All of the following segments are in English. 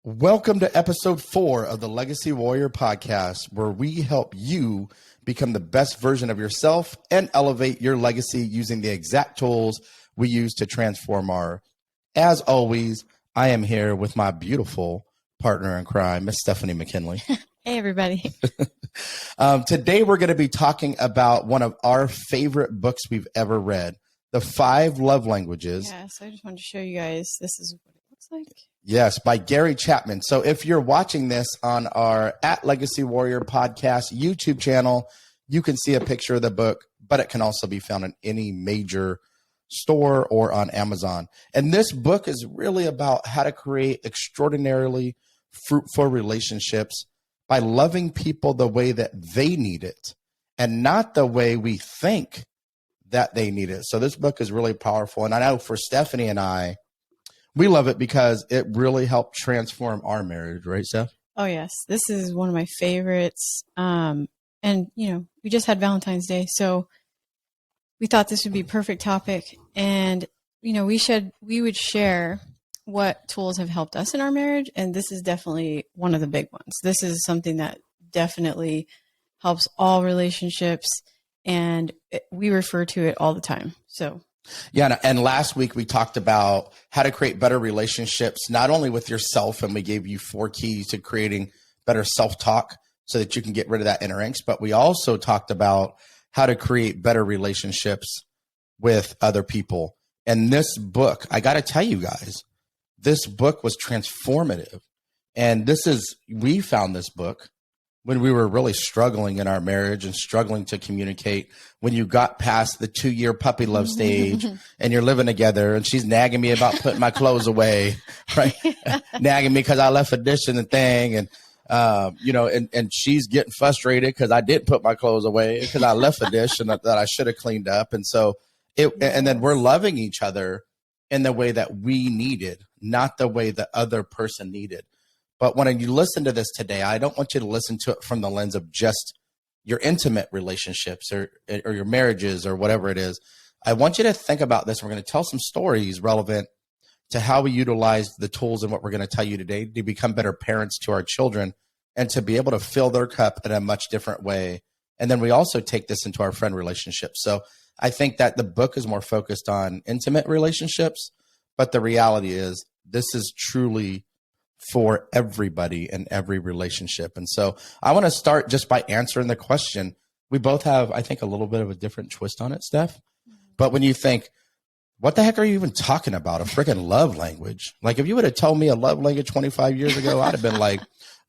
Welcome to episode 4 of the Legacy Warrior podcast, where we help you become the best version of yourself and elevate your legacy using the exact tools we use to transform our. As always, I am here with my beautiful partner in crime, Miss Stephanie McKinley. Hey, everybody. Today, we're going to be talking about one of our favorite books we've ever read, The 5 Love Languages. Yeah, so I just wanted to show you guys, this is what it looks like. Yes, by Gary Chapman. So if you're watching this on our @Legacy Warrior podcast YouTube channel, you can see a picture of the book, but it can also be found in any major store or on Amazon. And this book is really about how to create extraordinarily fruitful relationships by loving people the way that they need it and not the way we think that they need it. So this book is really powerful. And I know for Stephanie and I, we love it because it really helped transform our marriage, right, Steph? Oh, yes. This is one of my favorites. And, you know, we just had Valentine's Day, so we thought this would be a perfect topic. And, you know, we would share what tools have helped us in our marriage. And this is definitely one of the big ones. This is something that definitely helps all relationships. And we refer to it all the time. So. Yeah. And last week we talked about how to create better relationships, not only with yourself, and we gave you 4 keys to creating better self-talk so that you can get rid of that inner angst. But we also talked about how to create better relationships with other people. And this book, I got to tell you guys, this book was transformative. And we found this book when we were really struggling in our marriage and struggling to communicate, when you got past the 2-year puppy love stage and you're living together and she's nagging me about putting my clothes away, right? Nagging me because I left a dish in the thing. And, and she's getting frustrated because I didn't put my clothes away because I left a dish and that I should have cleaned up. And so and then we're loving each other in the way that we needed, not the way the other person needed. But when you listen to this today, I don't want you to listen to it from the lens of just your intimate relationships or your marriages or whatever it is. I want you to think about this. We're going to tell some stories relevant to how we utilize the tools and what we're going to tell you today to become better parents to our children and to be able to fill their cup in a much different way. And then we also take this into our friend relationships. So I think that the book is more focused on intimate relationships, but the reality is this is truly for everybody in every relationship. And so I want to start just by answering the question. We both have, I think, a little bit of a different twist on it, Steph. But when you think, what the heck are you even talking about? A freaking love language. Like if you would have told me a love language 25 years ago, I'd have been like,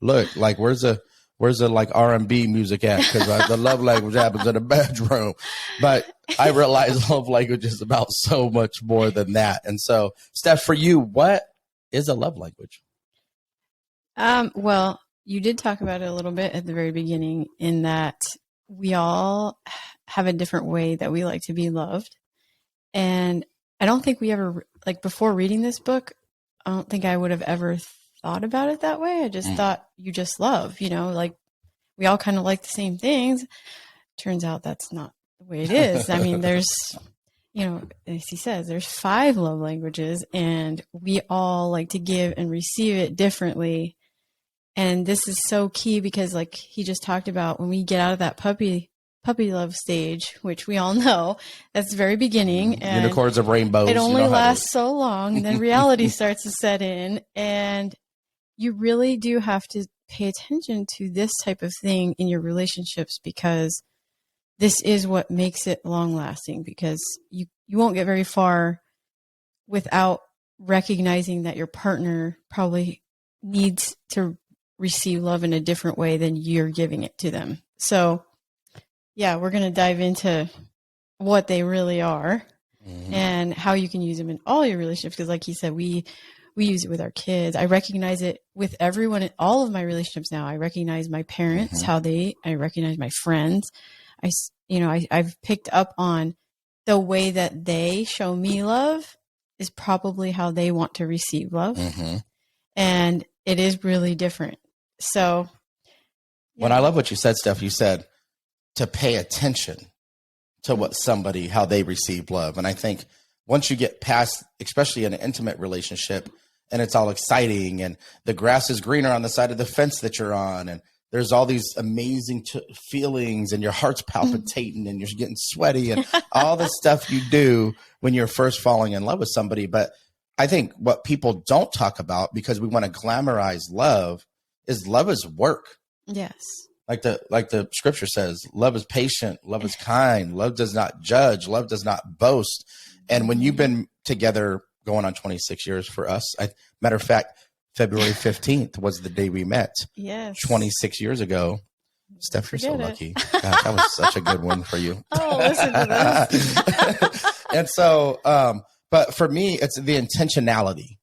look, like where's the like R&B music at? Because the love language happens in the bedroom. But I realize love language is about so much more than that. And so, Steph, for you, what is a love language? Well, you did talk about it a little bit at the very beginning in that we all have a different way that we like to be loved. And I don't think we ever, like before reading this book, I don't think I would have ever thought about it that way. I just thought you just love, like we all kind of like the same things. Turns out that's not the way it is. I mean, there's, as he says, there's 5 love languages and we all like to give and receive it differently. And this is so key because like he just talked about when we get out of that puppy love stage, which we all know that's the very beginning. And unicorns and rainbows. It only lasts so long. And then reality starts to set in. And you really do have to pay attention to this type of thing in your relationships because this is what makes it long lasting, because you won't get very far without recognizing that your partner probably needs to receive love in a different way than you're giving it to them. So yeah, we're going to dive into what they really are and how you can use them in all your relationships. Because like he said, we use it with our kids. I recognize it with everyone in all of my relationships now. I recognize my parents, I recognize my friends. I've picked up on the way that they show me love is probably how they want to receive love. And it is really different. So. Yeah. When I love what you said, Steph, you said to pay attention to how they receive love. And I think once you get past, especially in an intimate relationship, and it's all exciting, and the grass is greener on the side of the fence that you're on, and there's all these amazing feelings, and your heart's palpitating and you're getting sweaty and all the stuff you do when you're first falling in love with somebody. But I think what people don't talk about, because we want to glamorize love is work. Yes. Like the scripture says, love is patient, love is kind, love does not judge, love does not boast. And when you've been together going on 26 years for us, matter of fact, February 15th was the day we met. Yes. 26 years ago. Steph, you're so lucky. God, that was such a good one for you. Oh, listen to this. And so, but for me, it's the intentionality.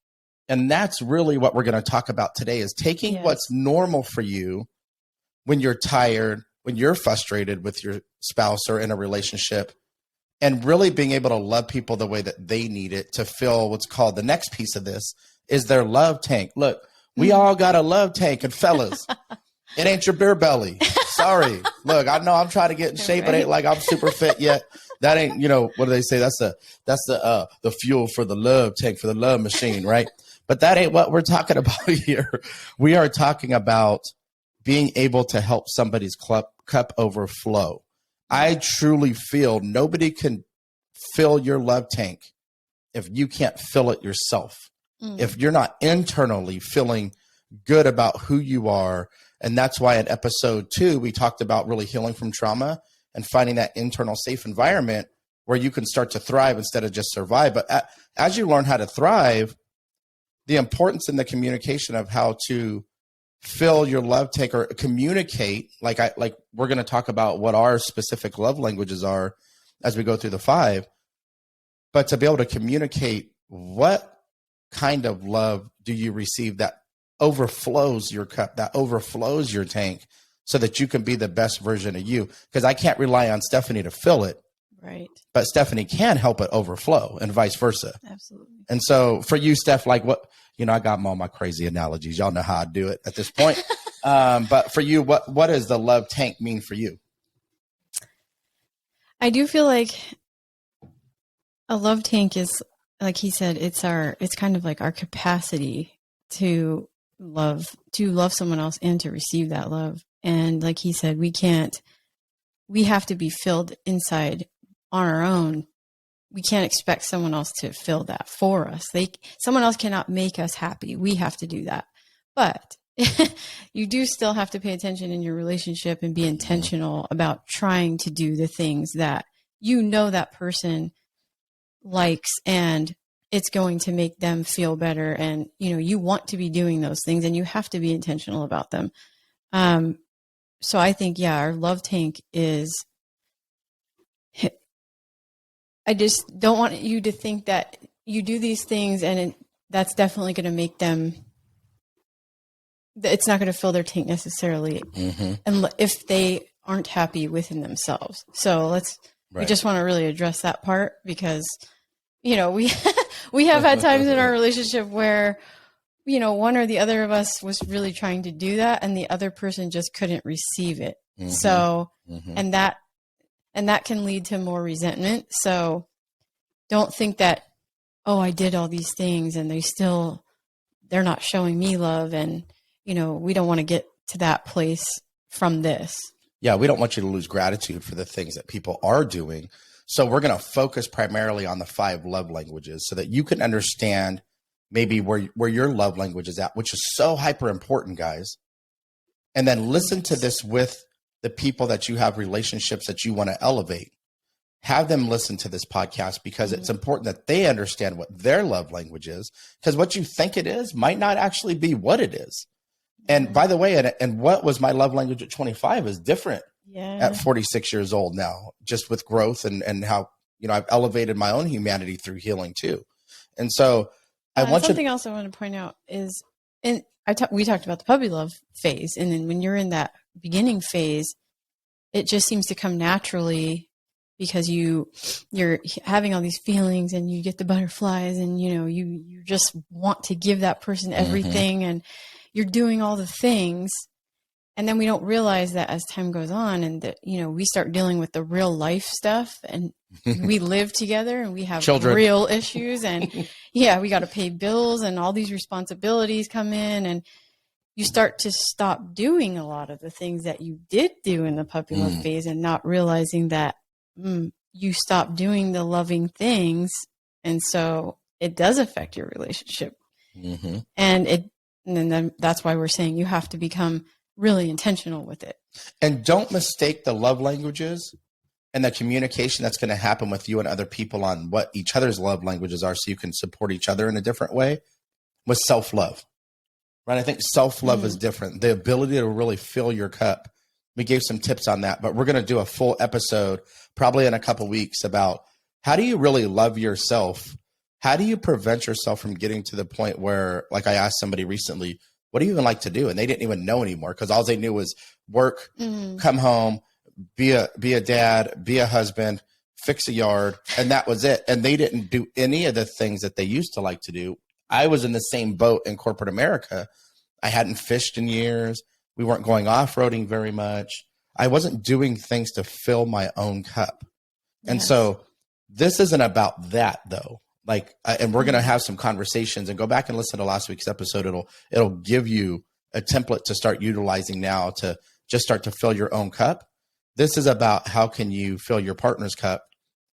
And that's really what we're going to talk about today, is taking what's normal for you when you're tired, when you're frustrated with your spouse or in a relationship, and really being able to love people the way that they need it to fill what's called, the next piece of this is their love tank. Look, we all got a love tank, and fellas, it ain't your beer belly. Sorry. Look, I know I'm trying to get in shape, but it ain't like I'm super fit yet. That ain't, what do they say? That's the fuel for the love tank, for the love machine, right? But that ain't what we're talking about here. We are talking about being able to help somebody's cup overflow. I truly feel nobody can fill your love tank if you can't fill it yourself. If you're not internally feeling good about who you are. And that's why in episode 2, we talked about really healing from trauma and finding that internal safe environment where you can start to thrive instead of just survive. But as you learn how to thrive, the importance in the communication of how to fill your love tank or communicate, like we're going to talk about what our specific love languages are as we go through the 5, but to be able to communicate what kind of love do you receive that overflows your cup, that overflows your tank, so that you can be the best version of you. Because I can't rely on Stephanie to fill it. Right. But Stephanie can help it overflow, and vice versa. Absolutely. And so for you, Steph, like what, I got all my crazy analogies. Y'all know how I do it at this point. But for you, what does the love tank mean for you? I do feel like a love tank is, like he said, it's kind of like our capacity to love someone else and to receive that love. And like he said, we have to be filled inside on our own. We can't expect someone else to fill that for us. Someone else cannot make us happy. We have to do that. But you do still have to pay attention in your relationship and be intentional about trying to do the things that that person likes, and it's going to make them feel better. And, you want to be doing those things, and you have to be intentional about them. So I think, our love tank is, I just don't want you to think that you do these things and that's definitely going to make them, it's not going to fill their tank necessarily. And if they aren't happy within themselves. So we just want to really address that part, because, we have had times in our relationship where, one or the other of us was really trying to do that, and the other person just couldn't receive it. So, and that can lead to more resentment. So don't think that, I did all these things and they're not showing me love. And, we don't want to get to that place from this. Yeah. We don't want you to lose gratitude for the things that people are doing. So we're going to focus primarily on the 5 love languages so that you can understand maybe where your love language is at, which is so hyper important, guys. And then listen to this with the people that you have relationships that you want to elevate. Have them listen to this podcast, because it's important that they understand what their love language is, because what you think it is might not actually be what it is. And by the way, and what was my love language at 25 is different at 46 years old now, just with growth and how, I've elevated my own humanity through healing too. And so something else I want to point out is, we talked about the puppy love phase. And then when you're in that beginning phase, it just seems to come naturally, because you're having all these feelings and you get the butterflies, and, you just want to give that person everything, and you're doing all the things. And then we don't realize that as time goes on, and that, we start dealing with the real life stuff, and we live together and we have Children. real issues, and yeah, we got to pay bills and all these responsibilities come in, and you start to stop doing a lot of the things that you did do in the puppy love phase, and not realizing that you stop doing the loving things. And so it does affect your relationship. And then that's why we're saying you have to become really intentional with it. And don't mistake the love languages and the communication that's going to happen with you and other people on what each other's love languages are, so you can support each other in a different way, with self-love. Right? I think self-love is different. The ability to really fill your cup. We gave some tips on that, but we're going to do a full episode probably in a couple weeks about how do you really love yourself? How do you prevent yourself from getting to the point where, like I asked somebody recently, what do you even like to do? And they didn't even know anymore, because all they knew was work, come home, be a dad, be a husband, fix a yard, and that was it. And they didn't do any of the things that they used to like to do. I was in the same boat in corporate America. I hadn't fished in years. We weren't going off-roading very much. I wasn't doing things to fill my own cup. And so this isn't about that, though. Like, and we're going to have some conversations, and go back and listen to last week's episode. It'll give you a template to start utilizing now to just start to fill your own cup. This is about how can you fill your partner's cup?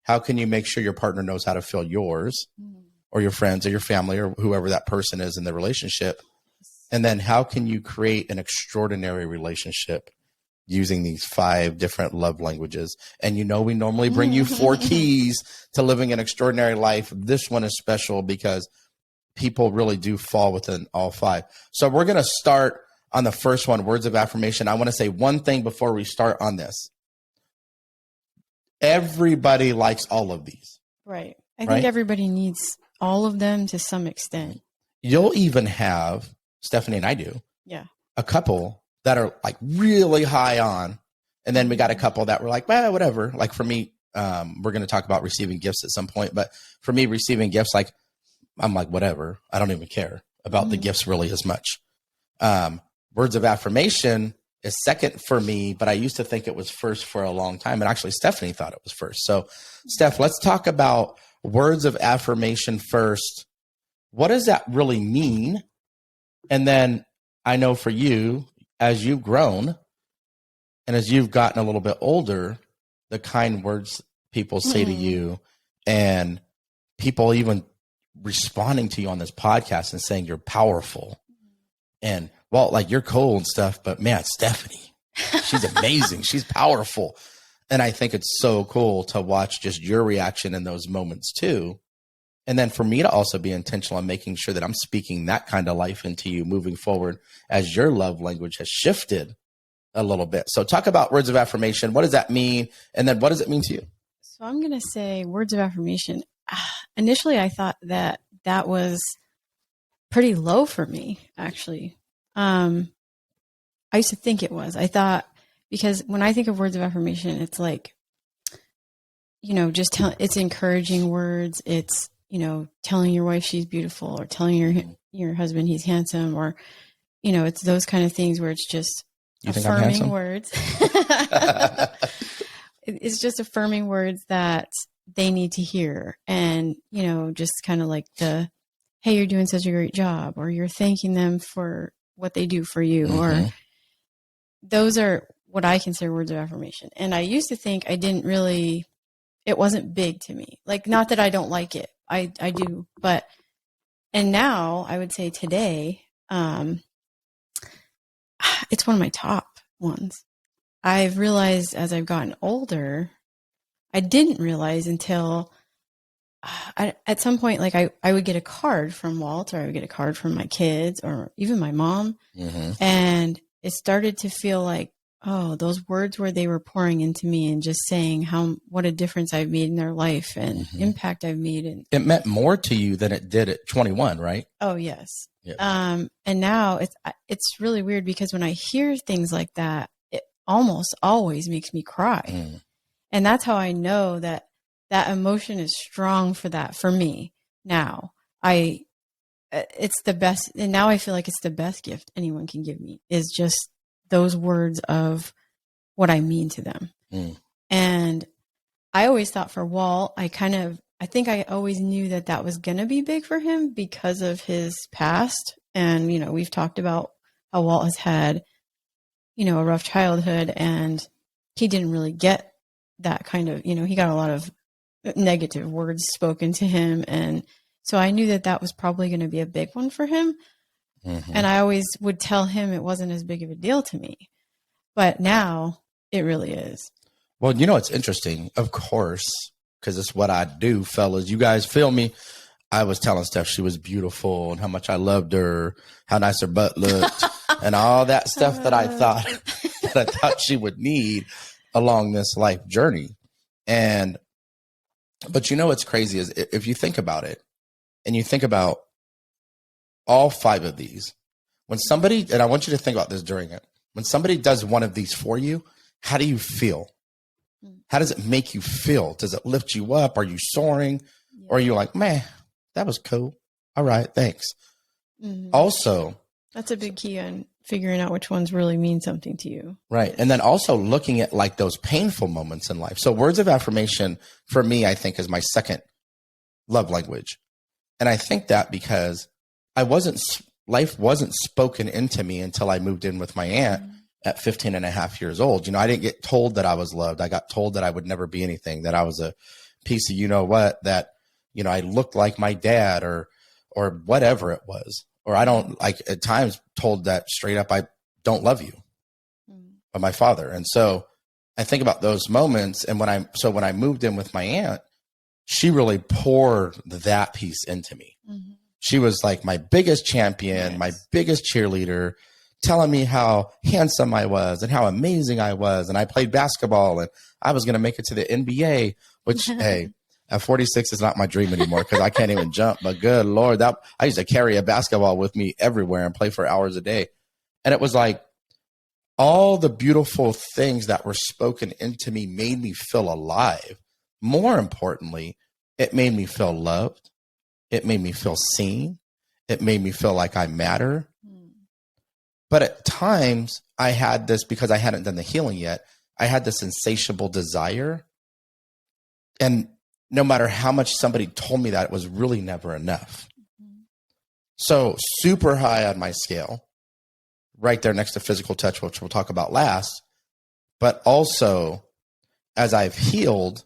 How can you make sure your partner knows how to fill yours, or your friends or your family or whoever that person is in the relationship? And then how can you create an extraordinary relationship using these 5 different love languages? And we normally bring you 4 keys to living an extraordinary life. This one is special because people really do fall within all 5. So we're going to start on the first one, words of affirmation. I want to say one thing before we start on this. Everybody likes all of these. Right. I think everybody needs all of them to some extent. You'll even have, Stephanie and I do, a couple that are like really high on. And then we got a couple that were like, well, whatever. Like for me, we're going to talk about receiving gifts at some point. But for me, receiving gifts, like, I'm like, whatever. I don't even care about the gifts really as much. Words of affirmation is second for me, but I used to think it was first for a long time. And actually, Stephanie thought it was first. So, Steph, let's talk about words of affirmation first. What does that really mean? And then I know for you, as you've grown and as you've gotten a little bit older, the kind words people say to you, and people even responding to you on this podcast and saying you're powerful. And well, like, you're cool and stuff, but man, Stephanie, she's amazing. She's powerful. And I think it's so cool to watch just your reaction in those moments too. And then for me to also be intentional on making sure that I'm speaking that kind of life into you moving forward as your love language has shifted a little bit. So talk about words of affirmation. What does that mean? And then what does it mean to you? So I'm going to say words of affirmation. Initially, I thought that was pretty low for me, actually. I used to think it was. I thought, because when I think of words of affirmation, it's like, it's encouraging words. It's, telling your wife she's beautiful, or telling your husband he's handsome, or, it's those kind of things where it's just affirming words. It's just affirming words that they need to hear. And, just kind of like hey, you're doing such a great job, or you're thanking them for what they do for you, or those are what I consider words of affirmation. And I used to think it wasn't big to me. Like, not that I don't like it. I do, and now I would say today, it's one of my top ones. I've realized as I've gotten older, I didn't realize until at some point, like I would get a card from Walt, or I would get a card from my kids, or even my mom. And it started to feel like, oh, those words where they were pouring into me and just saying what a difference I've made in their life and impact I've made. And it meant more to you than it did at 21, right? Oh, yes. Yeah. And now it's really weird, because when I hear things like that, it almost always makes me cry. And that's how I know that emotion is strong for me. Now it's the best. And now I feel like it's the best gift anyone can give me, is just those words of what I mean to them. And I always thought for Walt, I think I always knew that that was going to be big for him because of his past. And, we've talked about how Walt has had, a rough childhood, and he didn't really get that kind of, he got a lot of negative words spoken to him. And so I knew that that was probably going to be a big one for him. Mm-hmm. And I always would tell him it wasn't as big of a deal to me. But now it really is. Well, it's interesting, of course, because it's what I do, fellas. You guys feel me? I was telling Steph she was beautiful and how much I loved her, how nice her butt looked, and all that stuff that I thought she would need along this life journey. But what's crazy is if you think about it, and you think about all 5 of these, when somebody, and I want you to think about this during it, when somebody does one of these for you, how do you feel? How does it make you feel? Does it lift you up? Are you soaring? Yeah. Or are you like, man, that was cool. All right, thanks. Mm-hmm. Also, that's a big key on figuring out which ones really mean something to you. Right. And then also looking at like those painful moments in life. So words of affirmation for me, I think, is my second love language. And I think that because life wasn't spoken into me until I moved in with my aunt at 15 and a half years old. I didn't get told that I was loved. I got told that I would never be anything, that I was a piece of that, I looked like my dad or whatever it was. Or I don't, like, at times told that straight up, I don't love you by my father. And so I think about those moments. And when I moved in with my aunt, she really poured that piece into me. Mm-hmm. She was like my biggest champion, my biggest cheerleader, telling me how handsome I was and how amazing I was. And I played basketball and I was going to make it to the NBA, which, hey, at 46 is not my dream anymore because I can't even jump. But good Lord, I used to carry a basketball with me everywhere and play for hours a day. And it was like all the beautiful things that were spoken into me made me feel alive. More importantly, it made me feel loved. It made me feel seen. It made me feel like I matter. But at times I had this, because I hadn't done the healing yet, I had this insatiable desire. And no matter how much somebody told me that, it was really never enough. Mm-hmm. So super high on my scale, right there next to physical touch, which we'll talk about last. But also, as I've healed,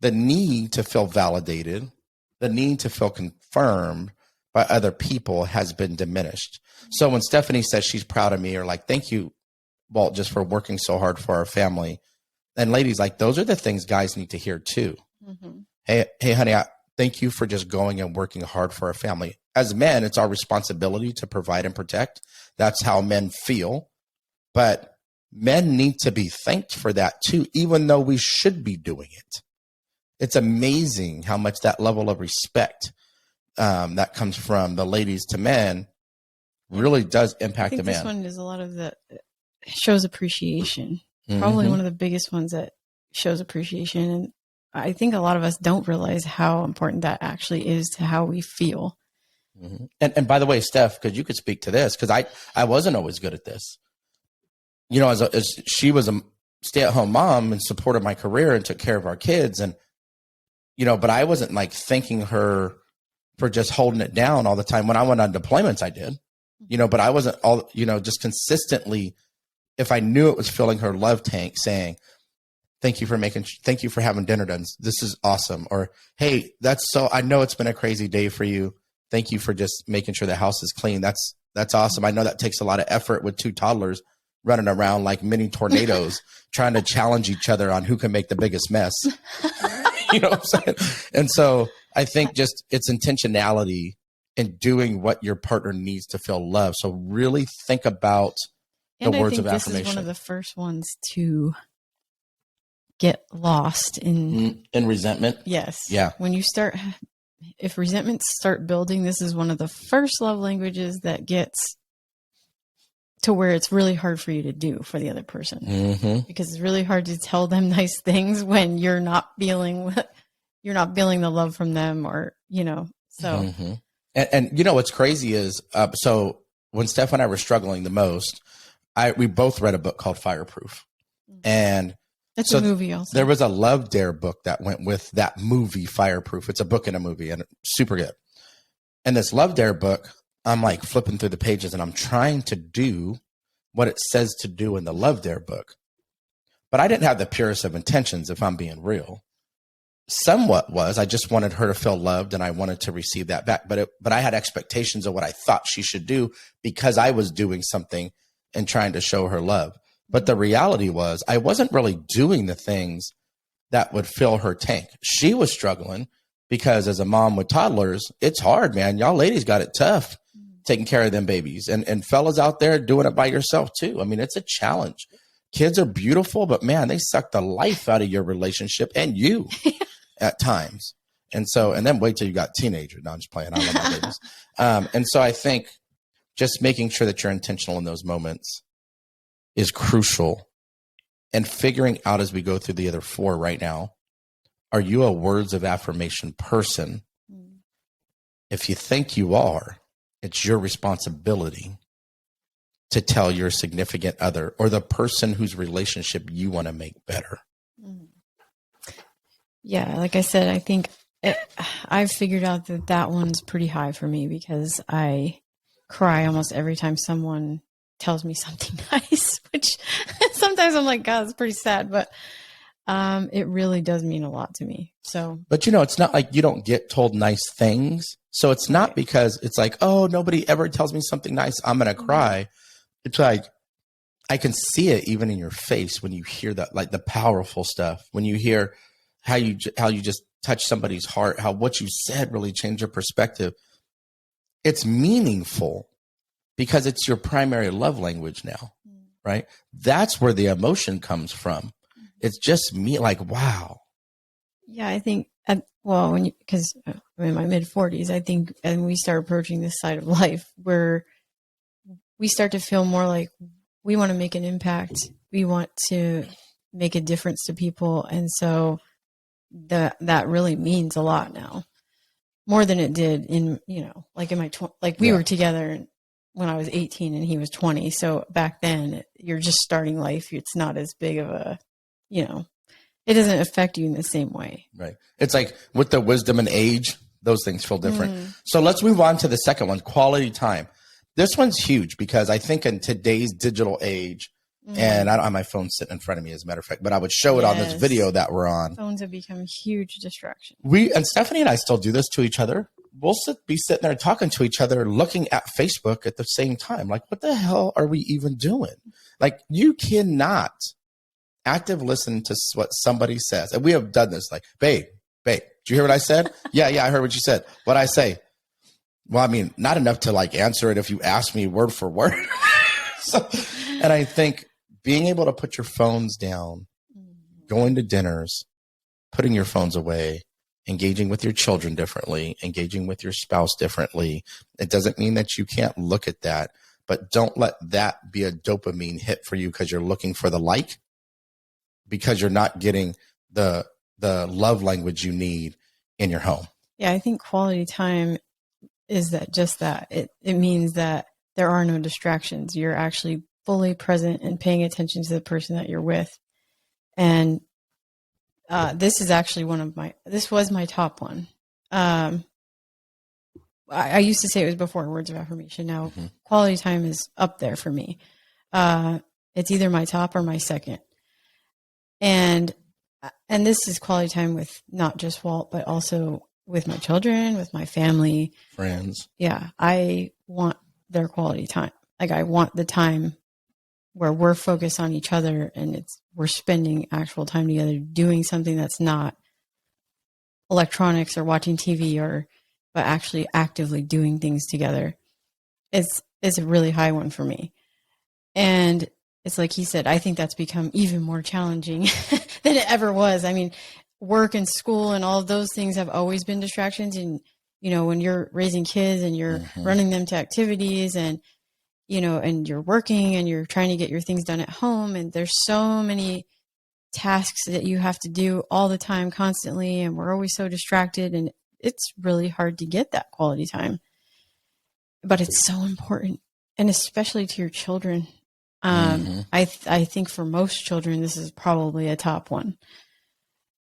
the need to feel validated, the need to feel confirmed by other people has been diminished. So when Stephanie says she's proud of me, or like, thank you, Walt, just for working so hard for our family. And ladies, like, those are the things guys need to hear too. Mm-hmm. Hey, honey, thank you for just going and working hard for our family. As men, it's our responsibility to provide and protect. That's how men feel. But men need to be thanked for that too, even though we should be doing it. It's amazing how much that level of respect that comes from the ladies to men really does impact the man. This one is a lot of the shows appreciation. Mm-hmm. Probably one of the biggest ones that shows appreciation. And I think a lot of us don't realize how important that actually is to how we feel. Mm-hmm. And by the way, Steph, because you could speak to this, because I wasn't always good at this. As she was a stay-at-home mom and supported my career and took care of our kids, and but I wasn't like thanking her for just holding it down all the time. When I went on deployments, I did, but I wasn't all, just consistently, if I knew it was filling her love tank, saying, thank you for having dinner done. This is awesome. Or, hey, I know it's been a crazy day for you. Thank you for just making sure the house is clean. That's awesome. I know that takes a lot of effort with 2 toddlers running around like mini tornadoes, trying to challenge each other on who can make the biggest mess. You know what I'm saying? And so I think just it's intentionality in doing what your partner needs to feel loved. So really think about the words of affirmation. This is one of the first ones to get lost in resentment. Yes. Yeah. If resentments start building, this is one of the first love languages that gets to where it's really hard for you to do for the other person, mm-hmm. because it's really hard to tell them nice things when you're not feeling the love from them, or, so. Mm-hmm. And what's crazy is, so when Steph and I were struggling the most, we both read a book called Fireproof. Mm-hmm. And That's So a movie also. there was a Love Dare book that went with that movie, Fireproof. It's a book and a movie, and super good. And this Love Dare book, I'm like flipping through the pages and I'm trying to do what it says to do in the Love Dare book. But I didn't have the purest of intentions, if I'm being real. Somewhat was, I just wanted her to feel loved and I wanted to receive that back. But I had expectations of what I thought she should do because I was doing something and trying to show her love. But the reality was I wasn't really doing the things that would fill her tank. She was struggling because as a mom with toddlers, it's hard, man. Y'all ladies got it tough taking care of them babies, and fellas out there doing it by yourself too. I mean, it's a challenge. Kids are beautiful, but man, they suck the life out of your relationship and you at times. And then wait till you got teenagers. No, I'm just playing. I love my babies. And so I think just making sure that you're intentional in those moments is crucial, and figuring out as we go through the other 4 right now, are you a words of affirmation person? If you think you are, it's your responsibility to tell your significant other or the person whose relationship you want to make better. Yeah, like I said, I think I've figured out that one's pretty high for me because I cry almost every time someone tells me something nice, which sometimes I'm like, God, it's pretty sad, but it really does mean a lot to me. So, but it's not like you don't get told nice things. So it's not because it's like, oh, nobody ever tells me something nice, I'm going to cry. It's like, I can see it even in your face when you hear that, like the powerful stuff, when you hear how you just touch somebody's heart, how what you said really changed your perspective. It's meaningful because it's your primary love language now, right? That's where the emotion comes from. It's just me, like, wow. Yeah, I think, because I'm in my mid 40s, I think, and we start approaching this side of life where we start to feel more like we want to make an impact. We want to make a difference to people. And so that really means a lot now, more than it did in, like in my, we were together when I was 18 and he was 20. So back then you're just starting life. It's not as big of a, it doesn't affect you in the same way. Right. It's like with the wisdom and age, those things feel different. So let's move on to the second one, quality time. This one's huge because I think in today's digital age, and I don't have my phone sitting in front of me as a matter of fact, but I would show it on this video that we're on. Phones have become a huge distraction. And Stephanie and I still do this to each other. We'll be sitting there talking to each other, looking at Facebook at the same time. Like, what the hell are we even doing? Like, you cannot active listen to what somebody says. And we have done this, like, babe, did you hear what I said? Yeah, I heard what you said. What'd I say? Well, I mean, not enough to like answer it if you ask me word for word. And I think being able to put your phones down, going to dinners, putting your phones away, engaging with your children differently, engaging with your spouse differently. It doesn't mean that you can't look at that, but don't let that be a dopamine hit for you because you're looking for the like, because you're not getting the love language you need in your home. Yeah, I think quality time is that it means that there are no distractions. You're actually fully present and paying attention to the person that you're with. And this is actually this was my top one. I used to say it was before words of affirmation. Now quality time is up there for me. It's either my top or my second. And this is quality time with not just Walt, but also with my children, with my family, friends. Yeah. I want their quality time. Like I want the time where we're focused on each other and we're spending actual time together doing something that's not electronics or watching TV but actually actively doing things together. It's a really high one for me. And it's like he said, I think that's become even more challenging than it ever was. I mean, work and school and all of those things have always been distractions. And, when you're raising kids and you're running them to activities and, and you're working and you're trying to get your things done at home. And there's so many tasks that you have to do all the time, constantly. And we're always so distracted and it's really hard to get that quality time, but it's so important. And especially to your children. I think for most children, this is probably a top one.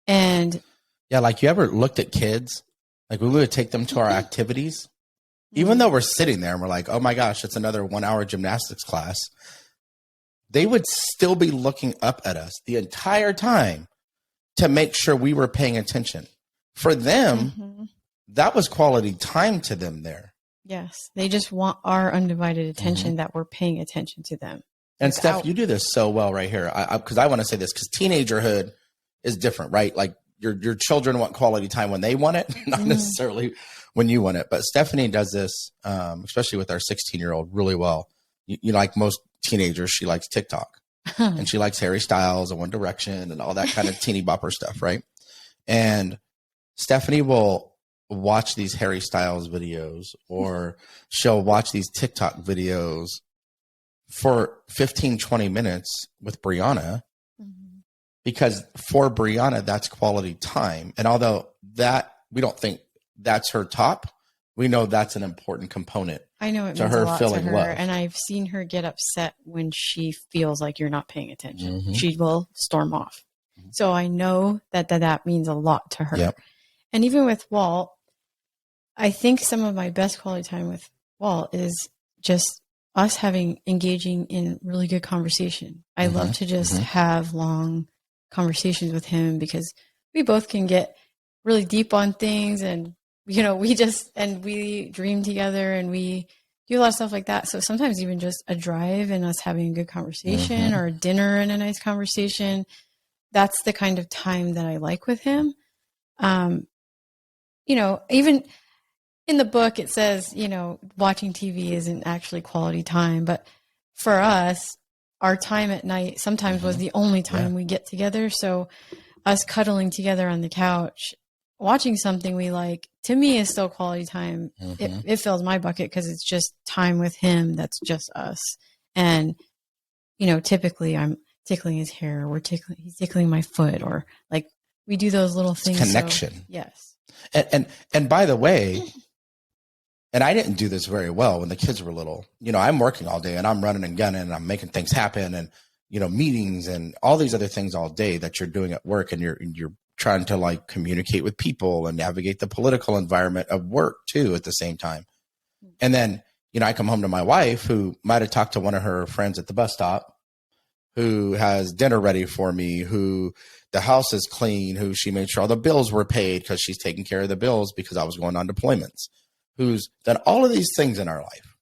And yeah, like you ever looked at kids? Like we would take them to our activities, even though we're sitting there and we're like, oh my gosh, it's another 1 hour gymnastics class. They would still be looking up at us the entire time to make sure we were paying attention. For them, that was quality time to them there. Yes. They just want our undivided attention, that we're paying attention to them. And Steph, you do this so well right here. Because I want to say this, because teenagerhood is different, right? Like your children want quality time when they want it, not necessarily when you want it. But Stephanie does this, especially with our 16-year-old, really well. You know, like most teenagers, she likes TikTok and she likes Harry Styles and One Direction and all that kind of teeny bopper stuff, right? And Stephanie will watch these Harry Styles videos, or she'll watch these TikTok videos for 15, 20 minutes with Brianna, because for Brianna, that's quality time. And although that we don't think that's her top, we know that's an important component. I know it to means her a lot feeling to her, love. and I've seen her get upset when she feels like you're not paying attention. She will storm off. So I know that means a lot to her. Yep. And even with Walt, I think some of my best quality time with Walt is just us engaging in really good conversation. I love to just have long conversations with him, because we both can get really deep on things, and you know, we dream together and we do a lot of stuff like that. So sometimes even just a drive and us having a good conversation, or a dinner and a nice conversation, that's the kind of time that I like with him. You know, even in the book, it says, you know, watching TV isn't actually quality time, but for us, our time at night sometimes was the only time we get together. So us cuddling together on the couch, watching something we like, to me is still quality time. It fills my bucket, because it's just time with him. That's just us. And, you know, typically I'm tickling his hair, or he's tickling my foot, or like we do those little things. Connection. So, yes. And by the way, and I didn't do this very well when the kids were little. You know, I'm working all day and I'm running and gunning and I'm making things happen, and, you know, meetings and all these other things all day that you're doing at work, and you're trying to like communicate with people and navigate the political environment of work too at the same time. And then, you know, I come home to my wife, who might have talked to one of her friends at the bus stop, who has dinner ready for me, who the house is clean, who she made sure all the bills were paid because she's taking care of the bills because I was going on deployments, who's done all of these things in our life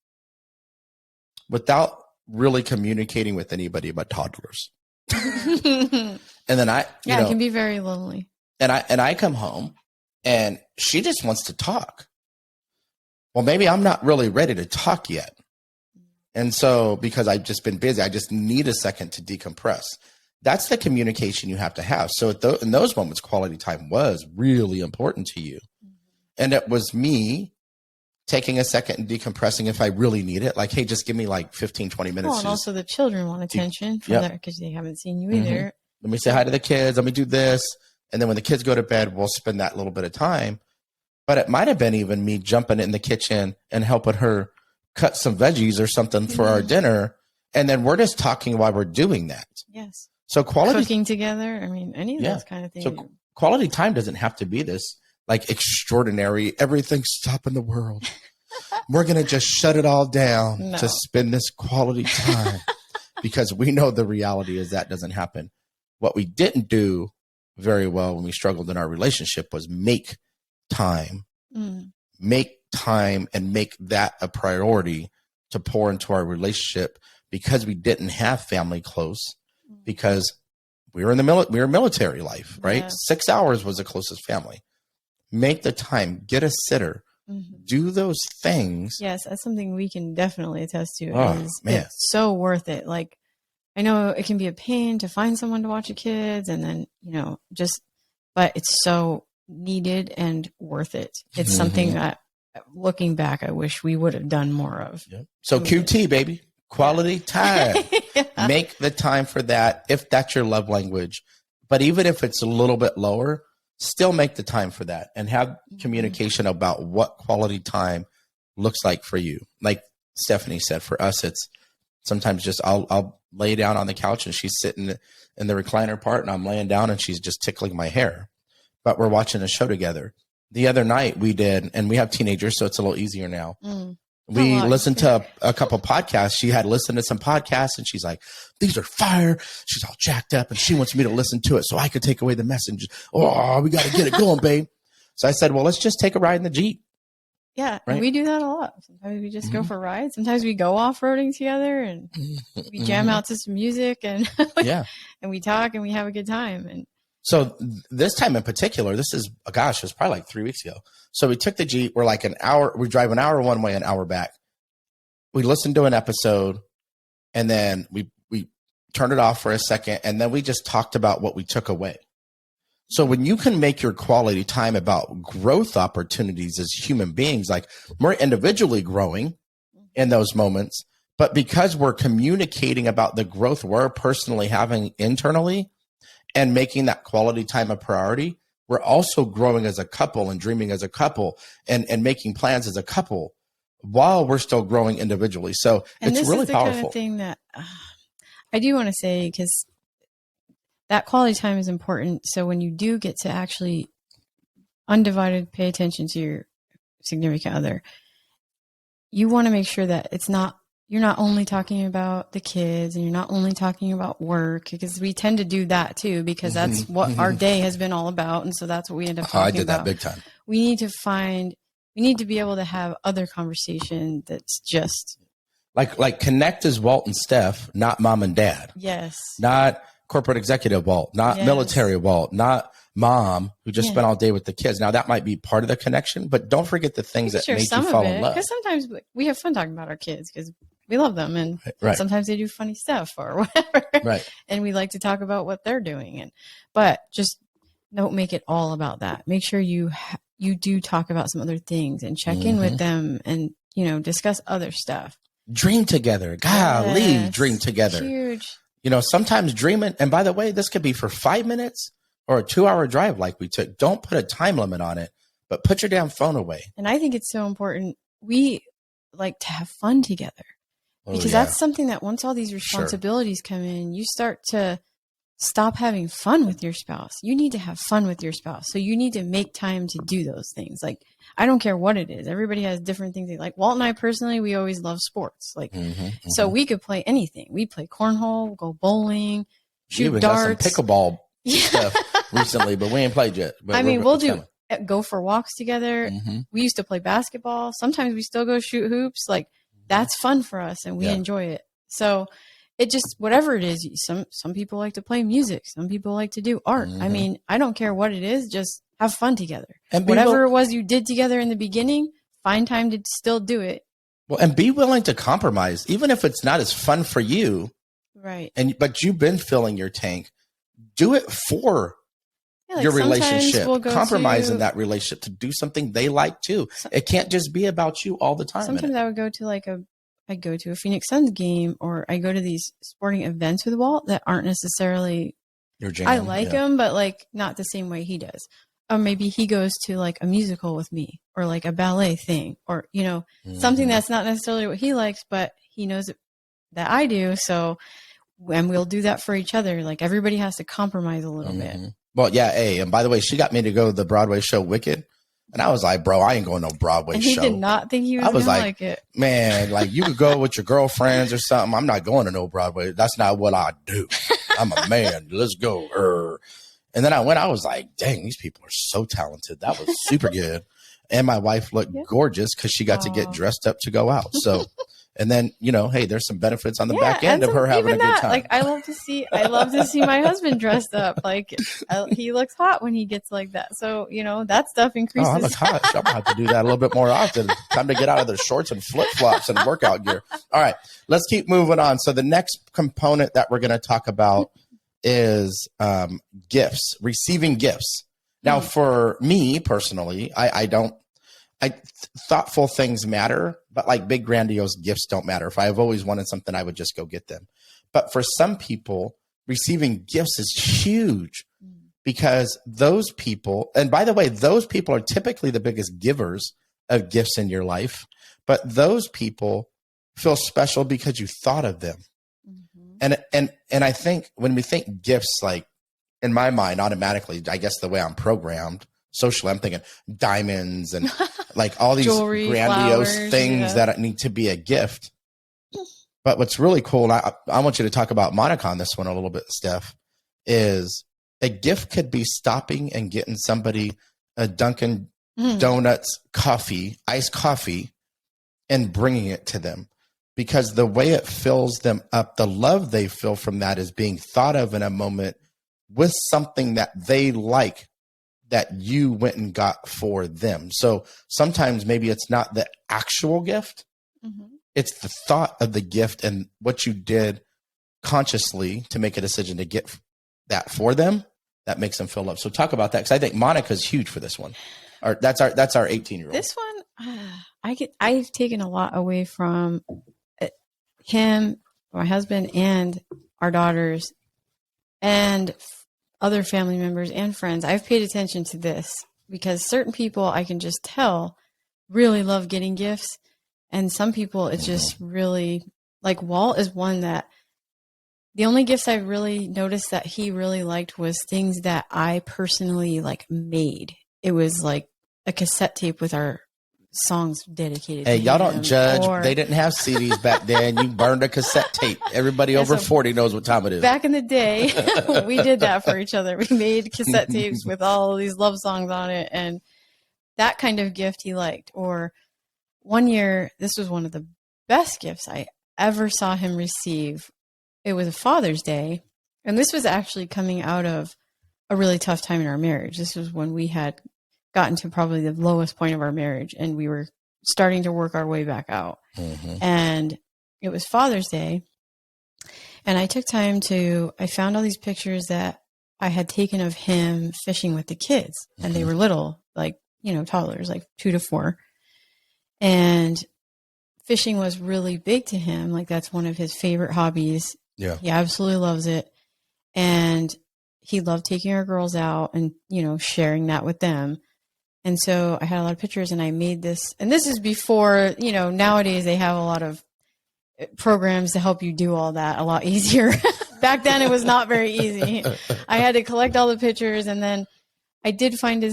without really communicating with anybody but toddlers. And then it can be very lonely. And I come home and she just wants to talk. Well, maybe I'm not really ready to talk yet. And so, because I've just been busy, I just need a second to decompress. That's the communication you have to have. So in those moments, quality time was really important to you. And it was me taking a second and decompressing if I really need it. Like, hey, just give me like 15, 20 minutes. Well, and also the children want attention from there, because they haven't seen you either. Let me say hi to the kids. Let me do this. And then when the kids go to bed, we'll spend that little bit of time. But it might have been even me jumping in the kitchen and helping her cut some veggies or something for our dinner. And then we're just talking while we're doing that. Yes. So quality cooking together. I mean, any of those kind of things. So quality time doesn't have to be this like extraordinary, everything stop in the world. We're going to just shut it all down to spend this quality time, because we know the reality is that doesn't happen. What we didn't do very well when we struggled in our relationship was make time and make that a priority to pour into our relationship, because we didn't have family close, because we were in we were military life, right? Yeah. 6 hours was the closest family. Make the time, get a sitter, do those things. Yes, that's something we can definitely attest to. Man. It's so worth it. Like, I know it can be a pain to find someone to watch your kids, and then, you know, but it's so needed and worth it. It's something that, looking back, I wish we would have done more of. Yep. So QT, baby, quality time. Make the time for that if that's your love language. But even if it's a little bit lower, still make the time for that and have communication about what quality time looks like for you. Like Stephanie said, for us, it's sometimes just I'll lay down on the couch and she's sitting in the recliner part and I'm laying down and she's just tickling my hair. But we're watching a show together. The other night we did, and we have teenagers, so it's a little easier now. We listened to a couple podcasts. She had listened to some podcasts and she's like, these are fire. She's all jacked up and she wants me to listen to it so I could take away the message. Oh, we got to get it going, babe. So I said, well, let's just take a ride in the Jeep. Yeah. Right? And we do that a lot. Sometimes we just go for rides. Sometimes we go off-roading together and we jam out to some music and and we talk and we have a good time. And so this time in particular, this is, gosh, it was probably like 3 weeks ago. So we took the Jeep. We're like we drive an hour one way, an hour back. We listened to an episode and then we turned it off for a second. And then we just talked about what we took away. So when you can make your quality time about growth opportunities as human beings, like we're individually growing in those moments, but because we're communicating about the growth we're personally having internally and making that quality time a priority, we're also growing as a couple and dreaming as a couple and making plans as a couple while we're still growing individually. So it's really powerful. Kind of thing that I do want to say, because that quality time is important. So when you do get to actually undivided pay attention to your significant other, you want to make sure that you're not only talking about the kids and you're not only talking about work, because we tend to do that too, because that's what our day has been all about. And so that's what we end up talking about. I did that big time. We need to be able to have other conversation that's just like connect as Walt and Steph, not mom and dad. Yes. Not corporate executive Walt, not military Walt, not mom who just spent all day with the kids. Now that might be part of the connection, but don't forget the things that make you fall in love. Because sometimes we have fun talking about our kids because we love them, and sometimes they do funny stuff or whatever. Right. And we like to talk about what they're doing. But just don't make it all about that. Make sure you do talk about some other things and check in with them and, discuss other stuff. Dream together. Golly, dream together. Huge. Sometimes dreaming, and by the way, this could be for 5 minutes or a 2-hour drive like we took. Don't put a time limit on it, but put your damn phone away. And I think it's so important. We like to have fun together because that's something that once all these responsibilities come in, you start to stop having fun with your spouse. You need to have fun with your spouse. So you need to make time to do those things. Like, I don't care what it is. Everybody has different things they like. Walt and I personally, we always love sports. Like, so we could play anything. We play cornhole, go bowling, shoot darts. Got some pickleball stuff recently, but we ain't played yet. But we'll go for walks together. We used to play basketball. Sometimes we still go shoot hoops. Like, that's fun for us and we enjoy it. So it just, whatever it is, some people like to play music. Some people like to do art. I mean, I don't care what it is. Just have fun together. And whatever it was you did together in the beginning, find time to still do it. Well, and be willing to compromise, even if it's not as fun for you. Right. But you've been filling your tank. Do it for your relationship. Compromise in that relationship to do something they like too. It can't just be about you all the time. Sometimes I would go to I go to a Phoenix Suns game, or I go to these sporting events with Walt that aren't necessarily your jam. I like them, but like not the same way he does. Or maybe he goes to like a musical with me, or like a ballet thing, or, something that's not necessarily what he likes, but he knows that I do. So, and we'll do that for each other. Like, everybody has to compromise a little bit. Well, yeah. Hey, and by the way, she got me to go to the Broadway show Wicked. And I was like, bro, I ain't going to no Broadway show. He did not think he was going to like it. Man, like, you could go with your girlfriends or something. I'm not going to no Broadway. That's not what I do. I'm a man. Let's go. And then I went, I was like, dang, these people are so talented. That was super good. And my wife looked gorgeous because she got to get dressed up to go out. So, and then, hey, there's some benefits on the back end of her having a good time. Like, I love to see my husband dressed up. Like, he looks hot when he gets like that. So, that stuff increases. Oh, I look hot. I'm going to have to do that a little bit more often. Time to get out of the shorts and flip flops and workout gear. All right, let's keep moving on. So the next component that we're going to talk about is gifts, receiving gifts. Now, for me personally, thoughtful things matter, but like big grandiose gifts don't matter. If I've always wanted something, I would just go get them. But for some people, receiving gifts is huge because those people, and by the way, those people are typically the biggest givers of gifts in your life, but those people feel special because you thought of them. Mm-hmm. And I think when we think gifts, like in my mind, automatically, I guess the way I'm programmed socially, I'm thinking diamonds and like all these Jewelry, grandiose flowers, things that need to be a gift. But what's really cool, and I want you to talk about Monica on this one a little bit, Steph, is a gift could be stopping and getting somebody a Dunkin' Donuts coffee, iced coffee, and bringing it to them. Because the way it fills them up, the love they feel from that is being thought of in a moment with something that they like that you went and got for them. So sometimes maybe it's not the actual gift. Mm-hmm. It's the thought of the gift and what you did consciously to make a decision to get that for them that makes them feel loved. So talk about that, because I think Monica's huge for this one. That's our 18-year-old. This one, I've taken a lot away from him, my husband, and our daughters, and other family members and friends. I've paid attention to this because certain people I can just tell really love getting gifts. And some people, it's just really, like Walt is one that the only gifts I really noticed that he really liked was things that I personally like made. It was like a cassette tape with our songs dedicated to y'all him, don't judge. or They didn't have CDs back then. You burned a cassette tape. Everybody over 40 knows what time it is. back in the day, we did that for each other. We made cassette tapes with all of these love songs on it. And that kind of gift he liked. Or one year, this was one of the best gifts I ever saw him receive. It was a Father's Day. And this was actually coming out of a really tough time in our marriage. This was when we had gotten to probably the lowest point of our marriage, and we were starting to work our way back out. Mm-hmm. And it was Father's Day. And I took time I found all these pictures that I had taken of him fishing with the kids. Mm-hmm. And they were little, like, toddlers, like 2 to 4. And fishing was really big to him. Like, that's one of his favorite hobbies. Yeah. He absolutely loves it. And he loved taking our girls out and, sharing that with them. And so I had a lot of pictures, and I made this, and this is before, nowadays they have a lot of programs to help you do all that a lot easier. Back then it was not very easy. I had to collect all the pictures, and then I did find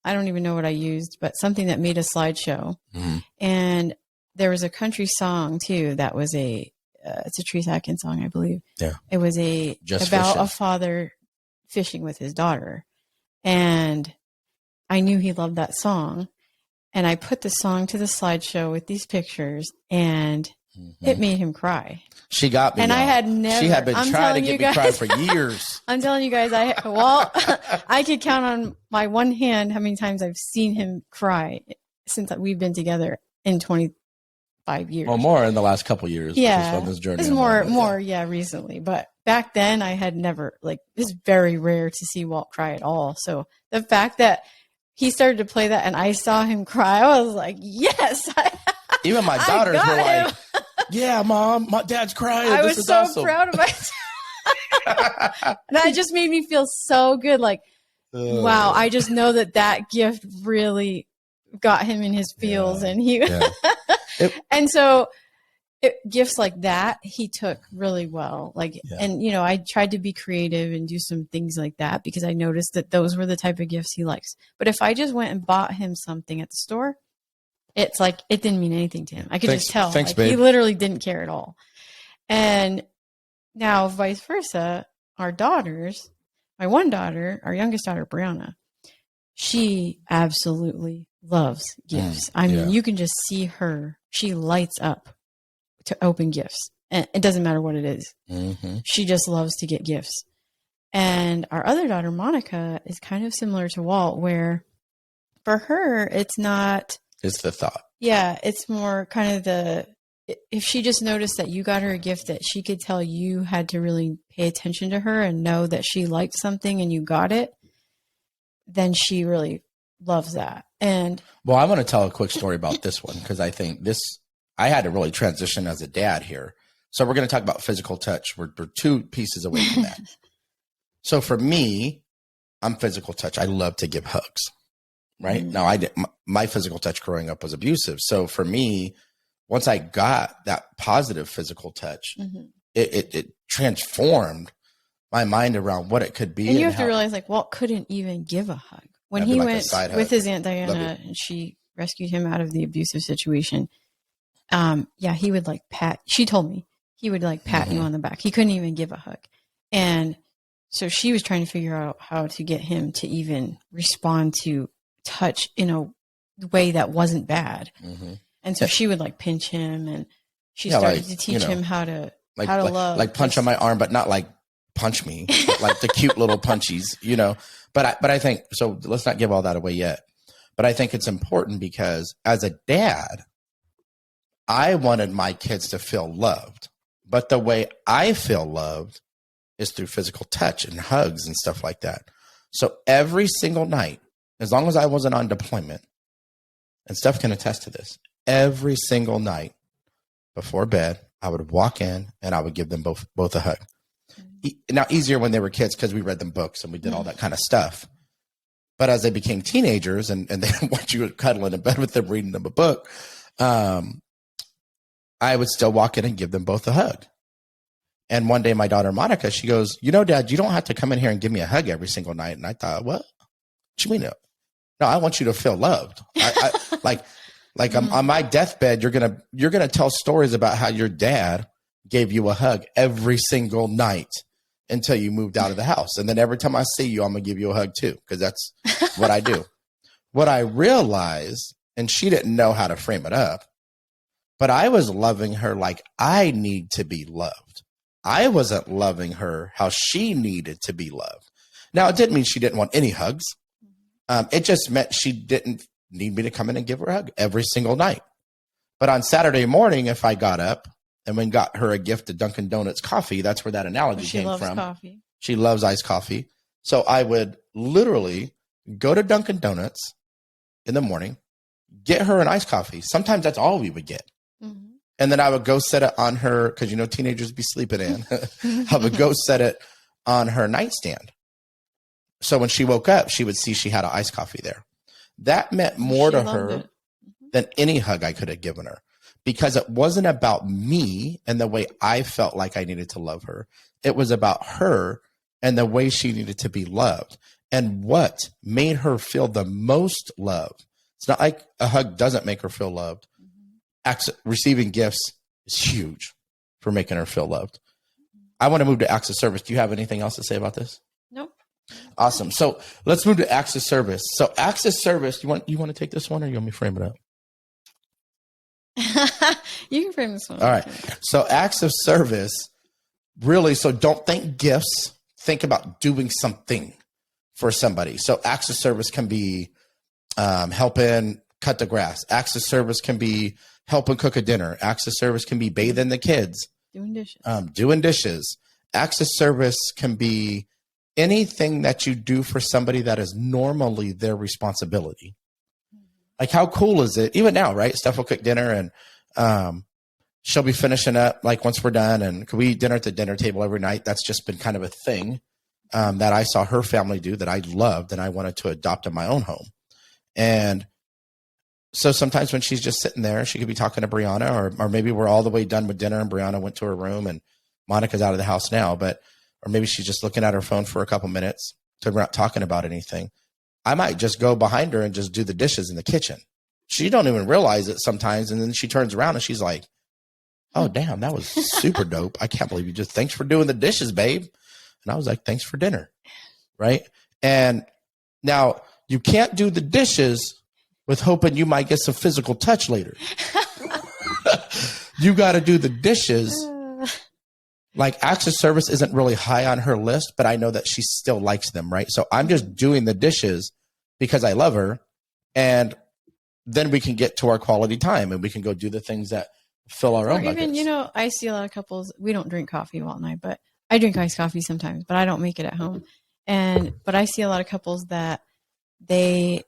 I don't even know what I used, but something that made a slideshow. Mm-hmm. And there was a country song too. That was it's a Teresa Atkins song, I believe. Yeah. It was about a father fishing with his daughter. And I knew he loved that song. And I put the song to the slideshow with these pictures, and it made him cry. She got me. And I had never. She had been trying to get me cry for years. I'm telling you guys, I could count on my one hand how many times I've seen him cry since we've been together in 25 years. Well, more in the last couple of years. Yeah. On this journey. It's more, recently. But back then I had never, it's very rare to see Walt cry at all. So the fact that he started to play that and I saw him cry, I was like, yes. Even my daughters were like, yeah, Mom, my dad's crying. I was so awesome. Proud of myself. That just made me feel so good. Wow, I just know that gift really got him in his feels. And and so gifts like that, he took really well. And, I tried to be creative and do some things like that because I noticed that those were the type of gifts he likes. But if I just went and bought him something at the store, it's like, it didn't mean anything to him. I could just tell. Thanks, babe. He literally didn't care at all. And now vice versa, our daughters, my one daughter, our youngest daughter, Brianna, she absolutely loves gifts. I mean, you can just see her. She lights up to open gifts. And it doesn't matter what it is. Mm-hmm. She just loves to get gifts. And our other daughter, Monica, is kind of similar to Walt, where for her, it's not. It's the thought. Yeah. It's more kind of if she just noticed that you got her a gift that she could tell you had to really pay attention to her and know that she liked something and you got it, then she really loves that. And well, I want to tell a quick story about this one because I think I had to really transition as a dad here. So we're going to talk about physical touch. We're 2 pieces away from that. So for me, I'm physical touch. I love to give hugs, right? Mm-hmm. Now my physical touch growing up was abusive. So for me, once I got that positive physical touch, Mm-hmm. it transformed my mind around what it could be. And you have to realize, like, Walt couldn't even give a hug. When he went with his Aunt Diana and she rescued him out of the abusive situation, he would like pat. She told me he would like pat you on the back. He couldn't even give a hug. And so she was trying to figure out how to get him to even respond to touch in a way that wasn't bad. Mm-hmm. And so she would like pinch him, and she started to teach him how to love. Like punch on my arm, but not like punch me, but like the cute little punchies, But I think, so let's not give all that away yet. But I think it's important because as a dad, I wanted my kids to feel loved. But the way I feel loved is through physical touch and hugs and stuff like that. So every single night, as long as I wasn't on deployment, and Steph can attest to this, every single night before bed, I would walk in and I would give them both a hug. Now, easier when they were kids because we read them books and we did all that kind of stuff. But as they became teenagers and they didn't want you cuddling in bed with them, reading them a book, I would still walk in and give them both a hug. And one day my daughter, Monica, she goes, Dad, you don't have to come in here and give me a hug every single night. And I thought, what you mean? No, I want you to feel loved. On my deathbed, you're gonna tell stories about how your dad gave you a hug every single night until you moved out of the house. And then every time I see you, I'm going to give you a hug too, because that's what I do. What I realized, and she didn't know how to frame it up, but I was loving her like I need to be loved. I wasn't loving her how she needed to be loved. Now, it didn't mean she didn't want any hugs. It just meant she didn't need me to come in and give her a hug every single night. But on Saturday morning, if I got up and we got her a gift of Dunkin' Donuts coffee, that's where that analogy came from. She loves coffee. She loves iced coffee. So I would literally go to Dunkin' Donuts in the morning, get her an iced coffee. Sometimes that's all we would get. Mm-hmm. And then I would go set it on her, because teenagers be sleeping in. I would go set it on her nightstand. So when she woke up, she would see she had an iced coffee there. That meant more to her than any hug I could have given her, because it wasn't about me and the way I felt like I needed to love her. It was about her and the way she needed to be loved and what made her feel the most loved. It's not like a hug doesn't make her feel loved. Receiving gifts is huge for making her feel loved. I want to move to acts of service. Do you have anything else to say about this? Nope. Awesome. So let's move to acts of service. So acts of service, you want to take this one, or you want me to frame it up? You can frame this one. All right. So acts of service, really, so don't think gifts. Think about doing something for somebody. So acts of service can be helping cut the grass. Acts of service can be helping cook a dinner. Acts of service can be bathing the kids. Doing dishes. Acts of service can be anything that you do for somebody that is normally their responsibility. Like, how cool is it? Even now, right? Steph will cook dinner and she'll be finishing up, like, once we're done, and we eat dinner at the dinner table every night. That's just been kind of a thing that I saw her family do that I loved and I wanted to adopt in my own home. And so sometimes when she's just sitting there, she could be talking to Brianna, or maybe we're all the way done with dinner and Brianna went to her room and Monica's out of the house now, or maybe she's just looking at her phone for a couple minutes, so we're not talking about anything. I might just go behind her and just do the dishes in the kitchen. She don't even realize it sometimes. And then she turns around and she's like, oh, damn, that was super dope. I can't believe you thanks for doing the dishes, babe. And I was like, thanks for dinner. Right. And now you can't do the dishes with hoping you might get some physical touch later. You got to do the dishes. Like, acts of service isn't really high on her list, but I know that she still likes them, right? So I'm just doing the dishes because I love her. And then we can get to our quality time and we can go do the things that fill our own buckets. Even, I see a lot of couples, we don't drink coffee, Walt and I, but I drink iced coffee sometimes, but I don't make it at home. But I see a lot of couples that they,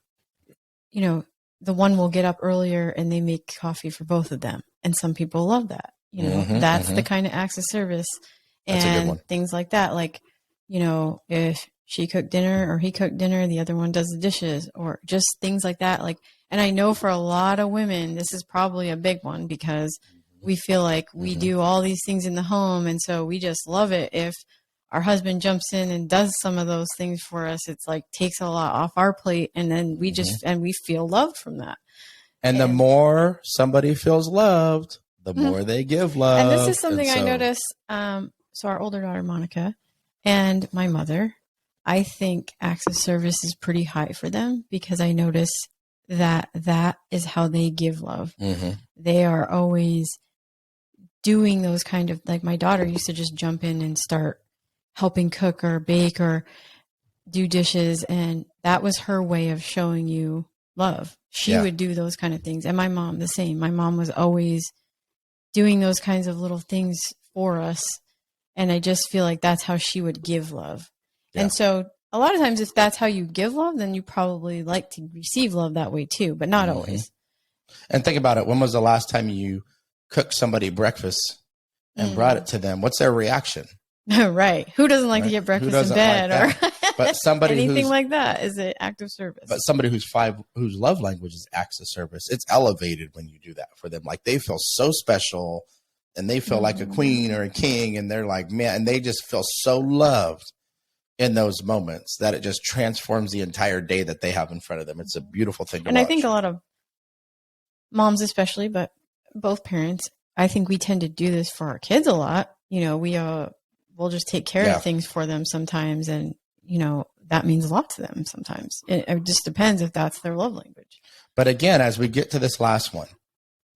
the one will get up earlier and they make coffee for both of them. And some people love that. That's the kind of acts of service and things like that. Like, if she cooked dinner or he cooked dinner, the other one does the dishes, or just things like that. Like, And I know for a lot of women, this is probably a big one because we feel like we do all these things in the home. And so we just love it if our husband jumps in and does some of those things for us. It's like takes a lot off our plate. And then we just, and we feel loved from that. And the more somebody feels loved, the more they give love. And this is something I noticed. So our older daughter, Monica, and my mother, I think acts of service is pretty high for them because I notice that is how they give love. They are always doing those kind of, like my daughter used to just jump in and start helping cook or bake or do dishes. And that was her way of showing you love. She would do those kind of things. And my mom, the same. My mom was always doing those kinds of little things for us. And I just feel like that's how she would give love. Yeah. And so a lot of times if that's how you give love, then you probably like to receive love that way too, but not always. And think about it. When was the last time you cooked somebody breakfast and brought it to them? What's their reaction? Right. Who doesn't like to get breakfast in bed or but somebody anything like that is an act of service. But somebody whose love language is acts of service, it's elevated when you do that for them. Like they feel so special and they feel like a queen or a king and they're like, man, and they just feel so loved in those moments that it just transforms the entire day that they have in front of them. It's a beautiful thing to watch. I think a lot of moms especially, but both parents, I think we tend to do this for our kids a lot. You know, we'll just take care of things for them sometimes. And, you know, that means a lot to them sometimes. It just depends if that's their love language. But again, as we get to this last one,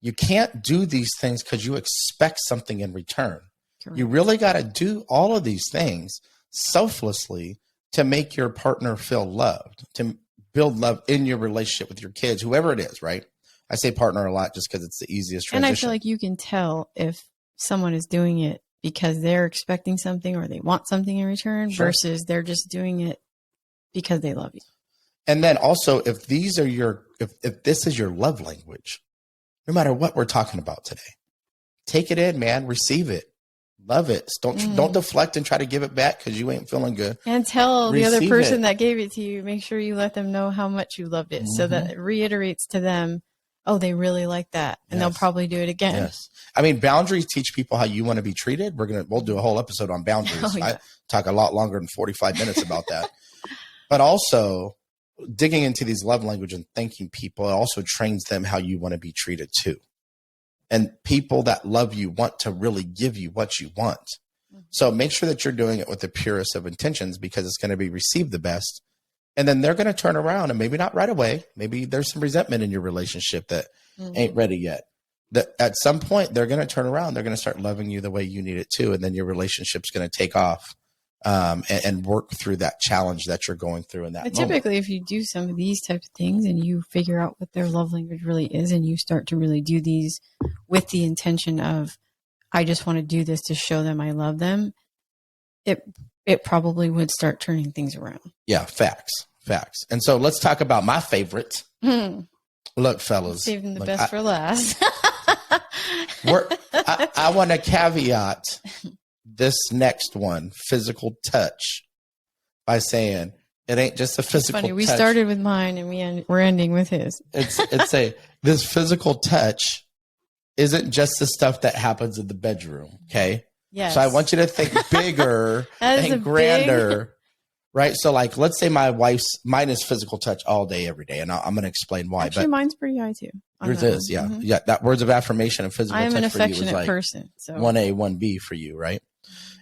you can't do these things because you expect something in return. Correct. You really got to do all of these things selflessly to make your partner feel loved, to build love in your relationship with your kids, whoever it is, right? I say partner a lot just because it's the easiest transition. And I feel like you can tell if someone is doing it because they're expecting something or they want something in return versus they're just doing it because they love you. And then also if these are if this is your love language, no matter what we're talking about today, take it in, man, receive it. Love it. Don't deflect and try to give it back because you ain't feeling good. And tell the other person that gave it to you, make sure you let them know how much you loved it so that it reiterates to them, oh, they really like that. And they'll probably do it again. Yes. I mean, boundaries teach people how you want to be treated. We'll do a whole episode on boundaries. Oh, yeah. I talk a lot longer than 45 minutes about that. But also digging into these love language and thanking people, it also trains them how you want to be treated too. And people that love you want to really give you what you want. So make sure that you're doing it with the purest of intentions because it's going to be received the best. And then they're going to turn around and maybe not right away. Maybe there's some resentment in your relationship that ain't ready yet. That at some point they're going to turn around. They're going to start loving you the way you need it to. And then your relationship's going to take off and work through that challenge that you're going through in that moment. Typically, if you do some of these types of things and you figure out what their love language really is and you start to really do these with the intention of, I just want to do this to show them I love them, it probably would start turning things around. Yeah, facts. And so let's talk about my favorite. Look, fellas. Saving the best for last. I want to caveat this next one, physical touch, by saying it ain't just a physical touch. We started with mine and we're ending with his. This physical touch isn't just the stuff that happens in the bedroom. Okay. Yes. So I want you to think bigger and grander, right? So like, let's say mine is physical touch all day, every day. And I'm going to explain why. Actually, mine's pretty high too. Yours is. Yeah. Mm-hmm. Yeah. That words of affirmation and physical touch. I am an affectionate person. So 1A, 1B for you. Right.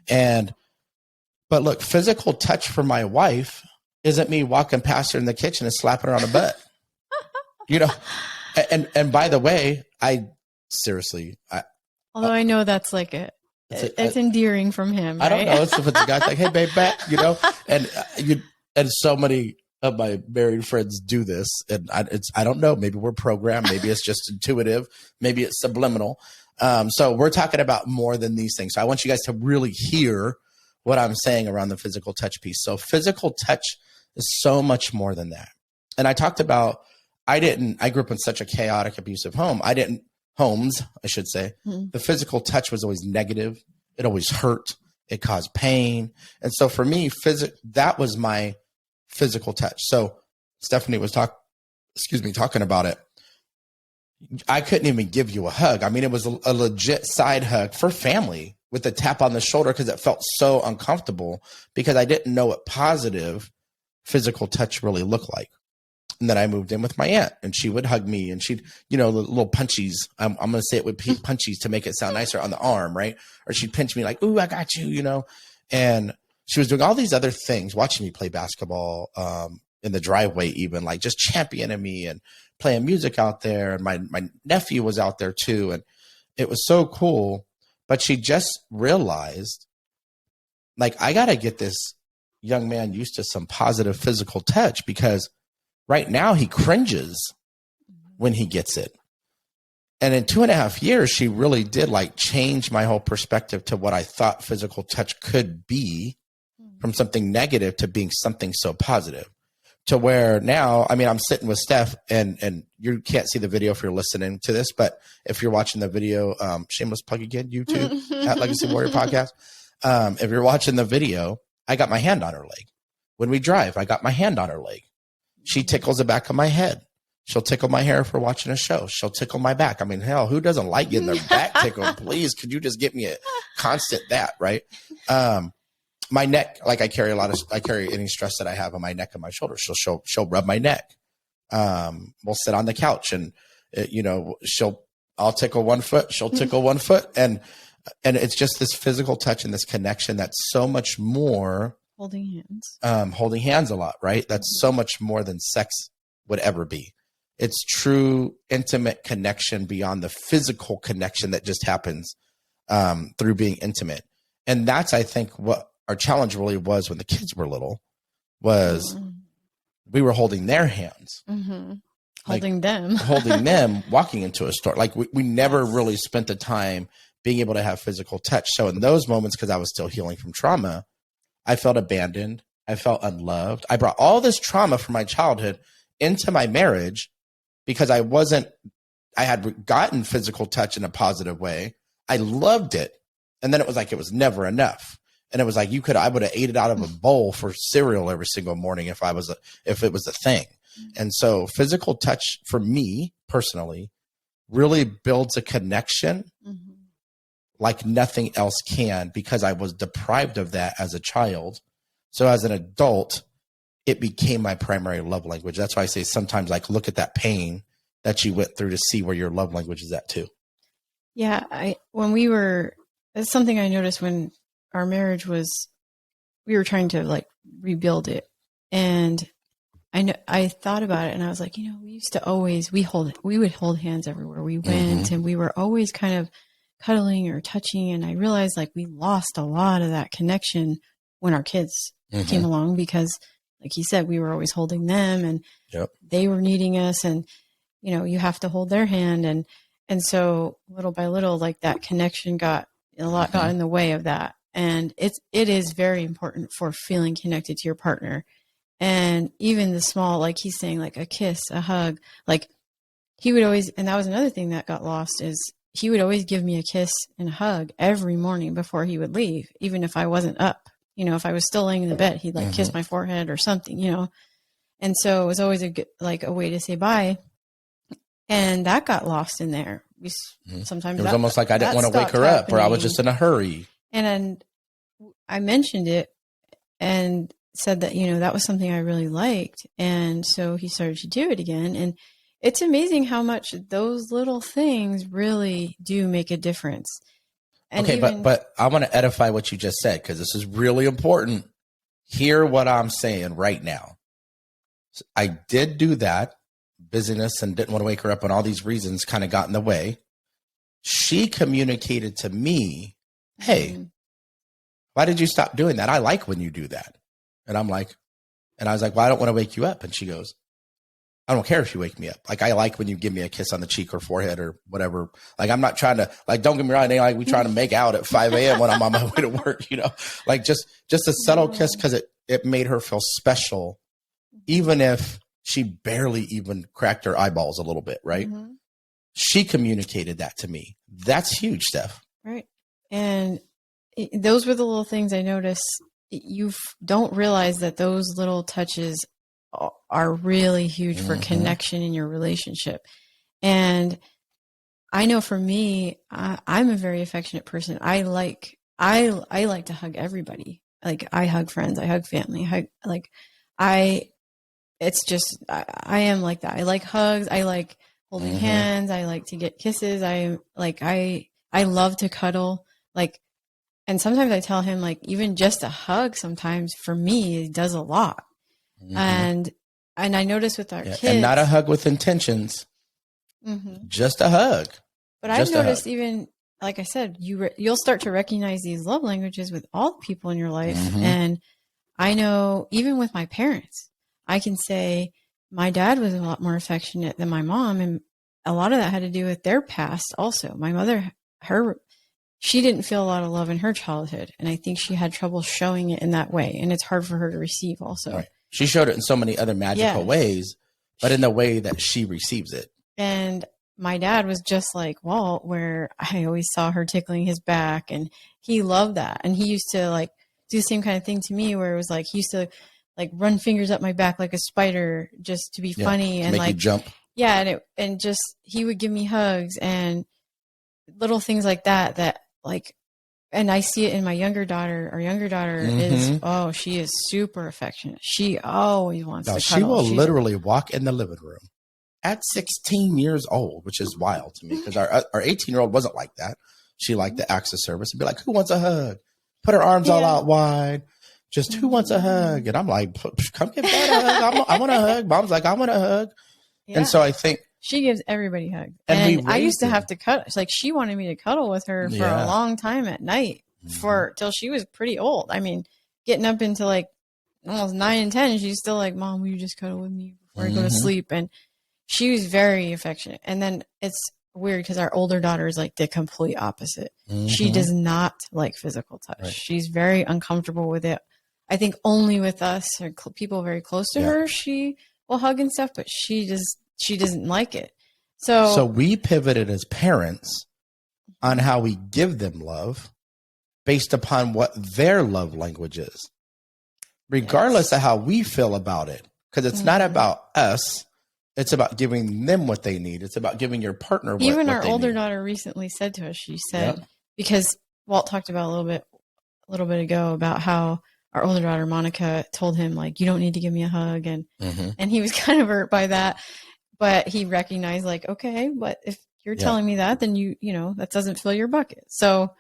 But look, physical touch for my wife isn't me walking past her in the kitchen and slapping her on the butt, you know? And by the way, although I know that's like it's endearing from him. I don't know. If it's a guy like, hey, babe, back, you know, and so many of my married friends do this. And I don't know. Maybe we're programmed. Maybe it's just intuitive. Maybe it's subliminal. So we're talking about more than these things. So I want you guys to really hear what I'm saying around the physical touch piece. So physical touch is so much more than that. And I talked about, I grew up in such a chaotic, abusive home. Homes, I should say. Mm-hmm. The physical touch was always negative. It always hurt. It caused pain. And so for me, that was my physical touch. So Stephanie was talking about it. I couldn't even give you a hug. I mean, it was a legit side hug for family with a tap on the shoulder because it felt so uncomfortable because I didn't know what positive physical touch really looked like. And then I moved in with my aunt and she would hug me and she'd, you know, the little punchies. I'm going to say it with punchies to make it sound nicer on the arm, right? Or she'd pinch me like, ooh, I got you, you know? And she was doing all these other things, watching me play basketball in the driveway, even like just championing me and playing music out there. And my nephew was out there too. And it was so cool. But she just realized, like, I got to get this young man used to some positive physical touch because right now he cringes when he gets it. And in 2.5 years, she really did like change my whole perspective to what I thought physical touch could be, from something negative to being something so positive, to where now, I mean, I'm sitting with Steph and you can't see the video if you're listening to this, but if you're watching the video, shameless plug again, YouTube at Legacy Warrior Podcast. If you're watching the video, I got my hand on her leg. When we drive, I got my hand on her leg. She tickles the back of my head. She'll tickle my hair for watching a show. She'll tickle my back. I mean, hell, who doesn't like getting their back tickled? Please, could you just get me a constant that, right? My neck, like I carry any stress that I have on my neck and my shoulders. She'll rub my neck. We'll sit on the couch and, you know, I'll tickle one foot. She'll tickle one foot. And it's just this physical touch and this connection that's so much more. Holding hands. Holding hands a lot, right? That's so much more than sex would ever be. It's true intimate connection beyond the physical connection that just happens through being intimate. And that's, I think, what our challenge really was when the kids were little, was we were holding their hands. Holding them. Holding them, walking into a store. Like we never really spent the time being able to have physical touch. So in those moments, because I was still healing from trauma, I felt abandoned. I felt unloved. I brought all this trauma from my childhood into my marriage because I had gotten physical touch in a positive way. I loved it. And then it was like, it was never enough. And it was like, I would have ate it out of a bowl for cereal every single morning if it was a thing. And so physical touch for me personally really builds a connection like nothing else can, because I was deprived of that as a child. So as an adult, it became my primary love language. That's why I say sometimes, like, look at that pain that you went through to see where your love language is at too. Yeah. It's something I noticed when our marriage was, we were trying to like rebuild it. And I thought about it and I was like, you know, we used to always, we would hold hands everywhere we went, and we were always kind of cuddling or touching. And I realized like we lost a lot of that connection when our kids came along, because like you said, we were always holding them and they were needing us, and, you know, you have to hold their hand. And so little by little, like that connection got in the way of that. And it is very important for feeling connected to your partner. And even the small, like he's saying, like a kiss, a hug, like he would always, and that was another thing that got lost, is he would always give me a kiss and a hug every morning before he would leave, even if I wasn't up. You know, if I was still laying in the bed, he'd like kiss my forehead or something, you know? And so it was always a way to say bye. And that got lost in there. Sometimes it was almost like I didn't want to wake her up, or I was just in a hurry. And I mentioned it and said that, you know, that was something I really liked. And so he started to do it again. And it's amazing how much those little things really do make a difference. And okay, but I want to edify what you just said, because this is really important. Hear what I'm saying right now. I did do that. Busyness and didn't want to wake her up, and all these reasons kind of got in the way. She communicated to me, hey, why did you stop doing that? I like when you do that. And I'm like, and I was like, well, I don't want to wake you up. And she goes, I don't care if you wake me up. Like, I like when you give me a kiss on the cheek or forehead or whatever. Like, I'm not trying to, like, don't get me wrong. It ain't like we trying to make out at 5 a.m. when I'm on my way to work, you know, like just a subtle kiss, because it made her feel special, even if she barely even cracked her eyeballs a little bit, right? She communicated that to me. That's huge, Steph. Right. And those were the little things I noticed. You don't realize that those little touches are really huge for connection in your relationship. And I know for me, I'm a very affectionate person. I like to hug everybody. Like I hug friends, I hug family, it's just, I am like that. I like hugs. I like holding hands. I like to get kisses. I love to cuddle. Like, and sometimes I tell him, like, even just a hug sometimes for me, it does a lot. And I notice with our kids. And not a hug with intentions, just a hug. But I've noticed even, like I said, you'll start to recognize these love languages with all the people in your life. And I know even with my parents, I can say my dad was a lot more affectionate than my mom. And a lot of that had to do with their past also. My mother, she didn't feel a lot of love in her childhood. And I think she had trouble showing it in that way. And it's hard for her to receive also. Right. She showed it in so many other magical ways, but in the way that she receives it. And my dad was just like Walt, where I always saw her tickling his back, and he loved that. And he used to like do the same kind of thing to me, where it was like he used to like run fingers up my back like a spider just to be funny and make like you jump. Yeah, and just he would give me hugs and little things like that like, and I see it in my younger daughter. Our younger daughter she is super affectionate. She always wants to cuddle. She will literally walk in the living room at 16 years old, which is wild to me because our 18-year-old wasn't like that. She liked the acts of service and be like, who wants a hug? Put her arms all out wide. Just who wants a hug? And I'm like, come get that hug. I want a hug. Mom's like, I want a hug. Yeah. And so I think she gives everybody hugs. And I used to have to cuddle. Like she wanted me to cuddle with her for a long time at night till she was pretty old. I mean, getting up into like almost 9 and 10, she's still like, Mom, will you just cuddle with me before I go to sleep? And she was very affectionate. And then it's weird because our older daughter is like the complete opposite. She does not like physical touch. Right. She's very uncomfortable with it. I think only with us or people very close to her, she will hug and stuff, but she doesn't like it. So we pivoted as parents on how we give them love based upon what their love language is, regardless of how we feel about it. Because it's not about us. It's about giving them what they need. It's about giving your partner what they need. Even our older daughter recently said to us, she said, because Walt talked about a little bit ago about how our older daughter, Monica, told him, like, you don't need to give me a hug. And he was kind of hurt by that. But he recognized, like, okay, but if you're telling me that, then you know, that doesn't fill your bucket. So,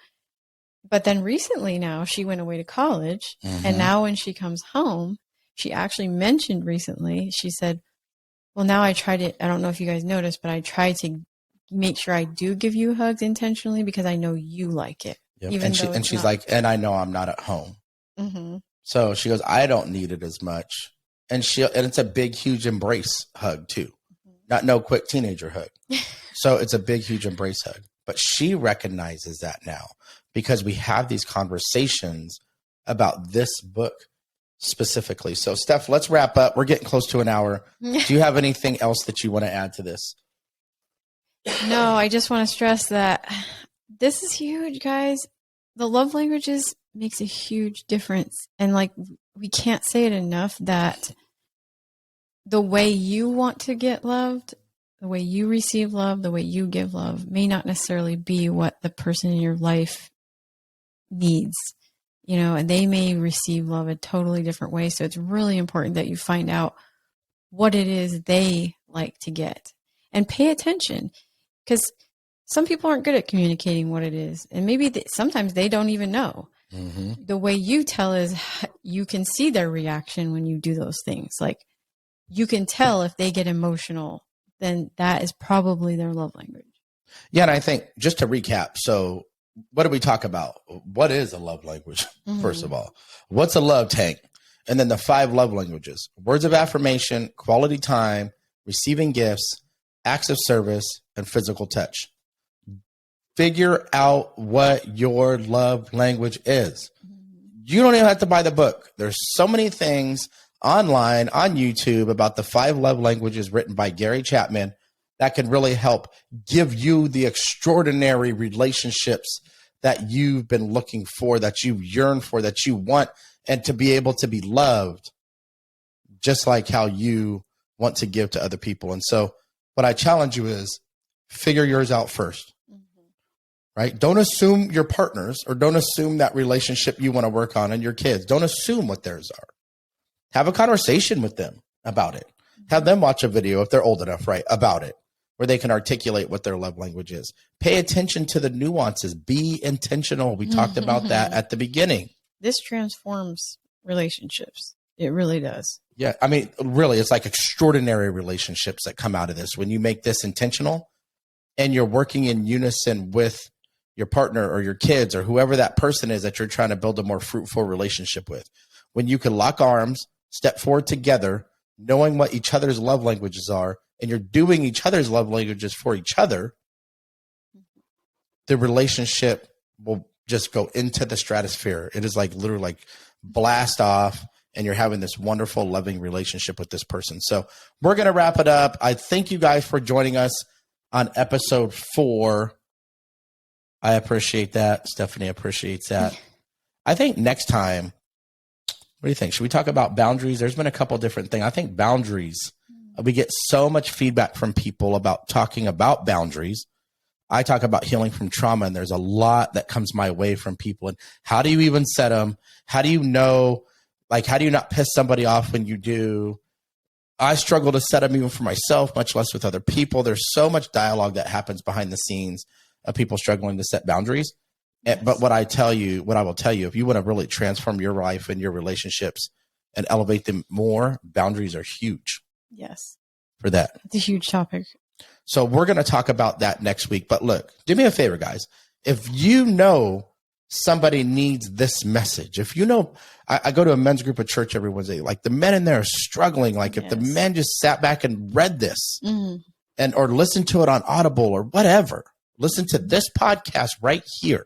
but then recently now she went away to college. And now when she comes home, she actually mentioned recently, she said, well, now I try to, I don't know if you guys noticed, but I try to make sure I do give you hugs intentionally because I know you like it. Yep. And she's like, and I know I'm not at home. So she goes, I don't need it as much. And it's a big, huge embrace hug too. Not no quick teenager hug. So it's a big, huge embrace hug. But she recognizes that now because we have these conversations about this book specifically. So Steph, let's wrap up. We're getting close to an hour. Do you have anything else that you want to add to this? No, I just want to stress that this is huge, guys. The love languages makes a huge difference. And like, we can't say it enough that the way you want to get loved, the way you receive love, the way you give love may not necessarily be what the person in your life needs, you know, and they may receive love a totally different way. So it's really important that you find out what it is they like to get and pay attention, because some people aren't good at communicating what it is. And maybe sometimes they don't even know. The way you tell is you can see their reaction when you do those things. Like, you can tell if they get emotional, then that is probably their love language. Yeah. And I think just to recap, so what did we talk about? What is a love language? First of all, what's a love tank? And then the 5 love languages: words of affirmation, quality time, receiving gifts, acts of service, and physical touch. Figure out what your love language is. You don't even have to buy the book. There's so many things online on YouTube about the 5 love languages written by Gary Chapman that can really help give you the extraordinary relationships that you've been looking for, that you yearn for, that you want, and to be able to be loved just like how you want to give to other people. And so what I challenge you is figure yours out first. Mm-hmm. Right? Don't assume your partners, or don't assume that relationship you want to work on, and your kids. Don't assume what theirs are. Have a conversation with them about it. Have them watch a video if they're old enough, right, about it, where they can articulate what their love language is. Pay attention to the nuances. Be intentional. We talked about that at the beginning. This transforms relationships. It really does. Yeah. I mean, really, it's like extraordinary relationships that come out of this. When you make this intentional and you're working in unison with your partner or your kids or whoever that person is that you're trying to build a more fruitful relationship with. When you can lock arms, step forward together, knowing what each other's love languages are, and you're doing each other's love languages for each other, the relationship will just go into the stratosphere. It is like literally like blast off, and you're having this wonderful, loving relationship with this person. So we're going to wrap it up. I thank you guys for joining us on episode 4. I appreciate that. Stephanie appreciates that. I think next time, what do you think? Should we talk about boundaries? There's been a couple different things. I think boundaries, we get so much feedback from people about talking about boundaries. I talk about healing from trauma, and there's a lot that comes my way from people. And how do you even set them? How do you know, like, how do you not piss somebody off when you do? I struggle to set them even for myself, much less with other people. There's so much dialogue that happens behind the scenes of people struggling to set boundaries. Yes. But what I will tell you, if you want to really transform your life and your relationships and elevate them more, boundaries are huge. Yes. For that. It's a huge topic. So we're going to talk about that next week. But look, do me a favor, guys. If you know somebody needs this message, if you know, I go to a men's group at church every Wednesday, like the men in there are struggling. Like if the men just sat back and read this and or listened to it on Audible or whatever, listen to this podcast right here.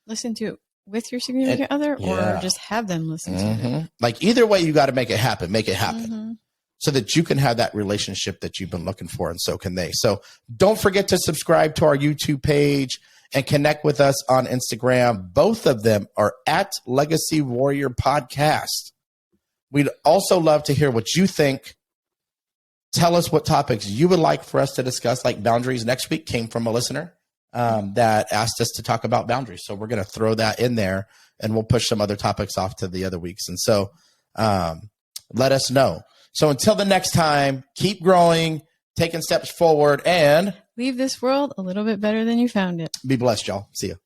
Listen to it with your significant other, or just have them listen to it. Like either way, you got to make it happen. Make it happen. So that you can have that relationship that you've been looking for, and so can they. So don't forget to subscribe to our YouTube page and connect with us on Instagram. Both of them are at Legacy Warrior Podcast. We'd also love to hear what you think. Tell us what topics you would like for us to discuss, like boundaries. Next week came from a listener that asked us to talk about boundaries. So we're going to throw that in there, and we'll push some other topics off to the other weeks. And so let us know. So until the next time, keep growing, taking steps forward, and leave this world a little bit better than you found it. Be blessed, y'all. See ya.